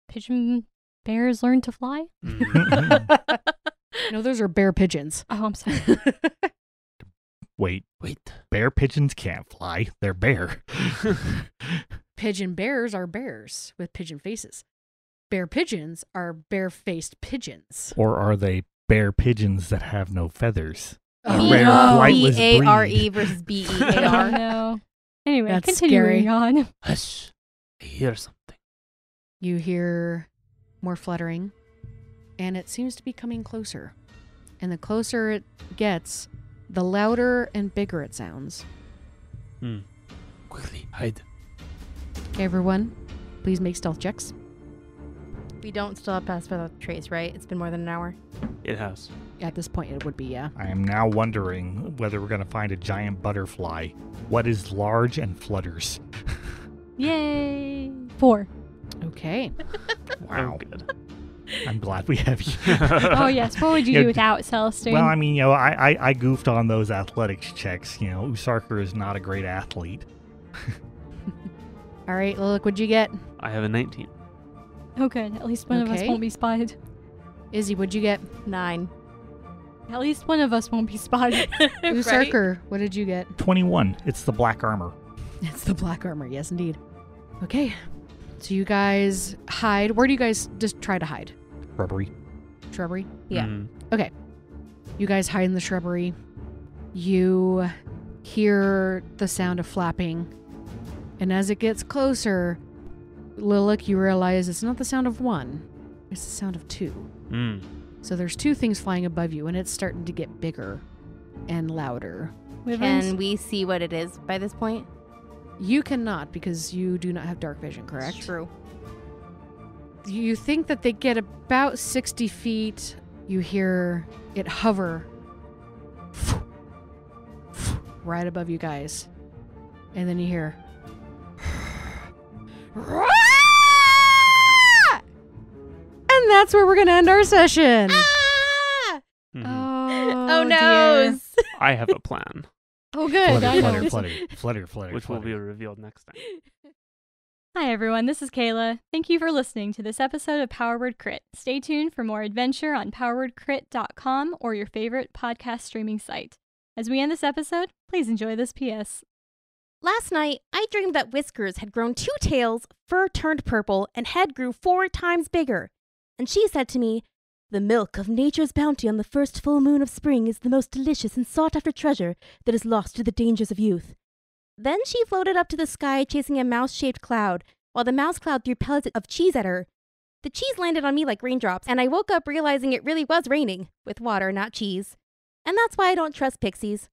Pigeon bears learn to fly?
No, those are bear pigeons.
Oh, I'm sorry.
Wait. Bear pigeons can't fly. They're bear.
Pigeon bears are bears with pigeon faces. Bear pigeons are bare-faced pigeons.
Or are they bear pigeons that have no feathers?
Oh,
rare
no.
flightless
B-A-R-E
breed.
versus
Oh,
B-E-A-R.
no. Anyway,
That's
continuing
scary.
on.
Hush. I hear something.
You hear more fluttering, and it seems to be coming closer. And the closer it gets, the louder and bigger it sounds.
Quickly, hide.
Okay, everyone, please make stealth checks.
We don't still have pass without trace, right? It's been more than an hour.
It has.
At this point, it would be, yeah.
I am now wondering whether we're going to find a giant butterfly. What is large and flutters?
Yay! 4.
Okay.
Wow.
Oh, good.
I'm glad we have you.
Oh, yes. What would you
Yeah,
do without Celestine?
Well, I mean, I goofed on those athletics checks. Usarker is not a great athlete.
All right, Lilac, what'd you get?
I have a 19.
Oh, good. At least one of us
Okay.
won't be spotted.
Izzy, what'd you get?
9.
At least one of us won't be spotted.
Usarker, what did you get?
21. It's the black armor.
It's the black armor, yes, indeed. Okay. So you guys hide. Where do you guys just try to hide?
Rubbery.
Shrubbery?
Yeah.
Okay. You guys hide in the shrubbery. You hear the sound of flapping. And as it gets closer, Lilac, you realize it's not the sound of one. It's the sound of two. So there's two things flying above you, and it's starting to get bigger and louder.
Can we see what it is by this point?
You cannot, because you do not have dark vision, correct?
True.
You think that they get about 60 feet. You hear it hover right above you guys. And then you hear... And that's where we're going to end our session.
Oh, no.
dear.
I have a plan,
Oh, good.
Flutter,
I know.
flutter, flutter, flutter, flutter,
which will
flutter.
be revealed next time.
Hi everyone, this is Kayla. Thank you for listening to this episode of Power Word Crit. Stay tuned for more adventure on powerwordcrit.com or your favorite podcast streaming site. As we end this episode, please enjoy this PS.
Last night, I dreamed that Whiskers had grown 2 tails, fur turned purple, and head grew 4 times bigger. And she said to me, "The milk of nature's bounty on the first full moon of spring is the most delicious and sought-after treasure that is lost to the dangers of youth." Then she floated up to the sky chasing a mouse-shaped cloud, while the mouse cloud threw pellets of cheese at her. The cheese landed on me like raindrops, and I woke up realizing it really was raining, with water, not cheese. And that's why I don't trust pixies.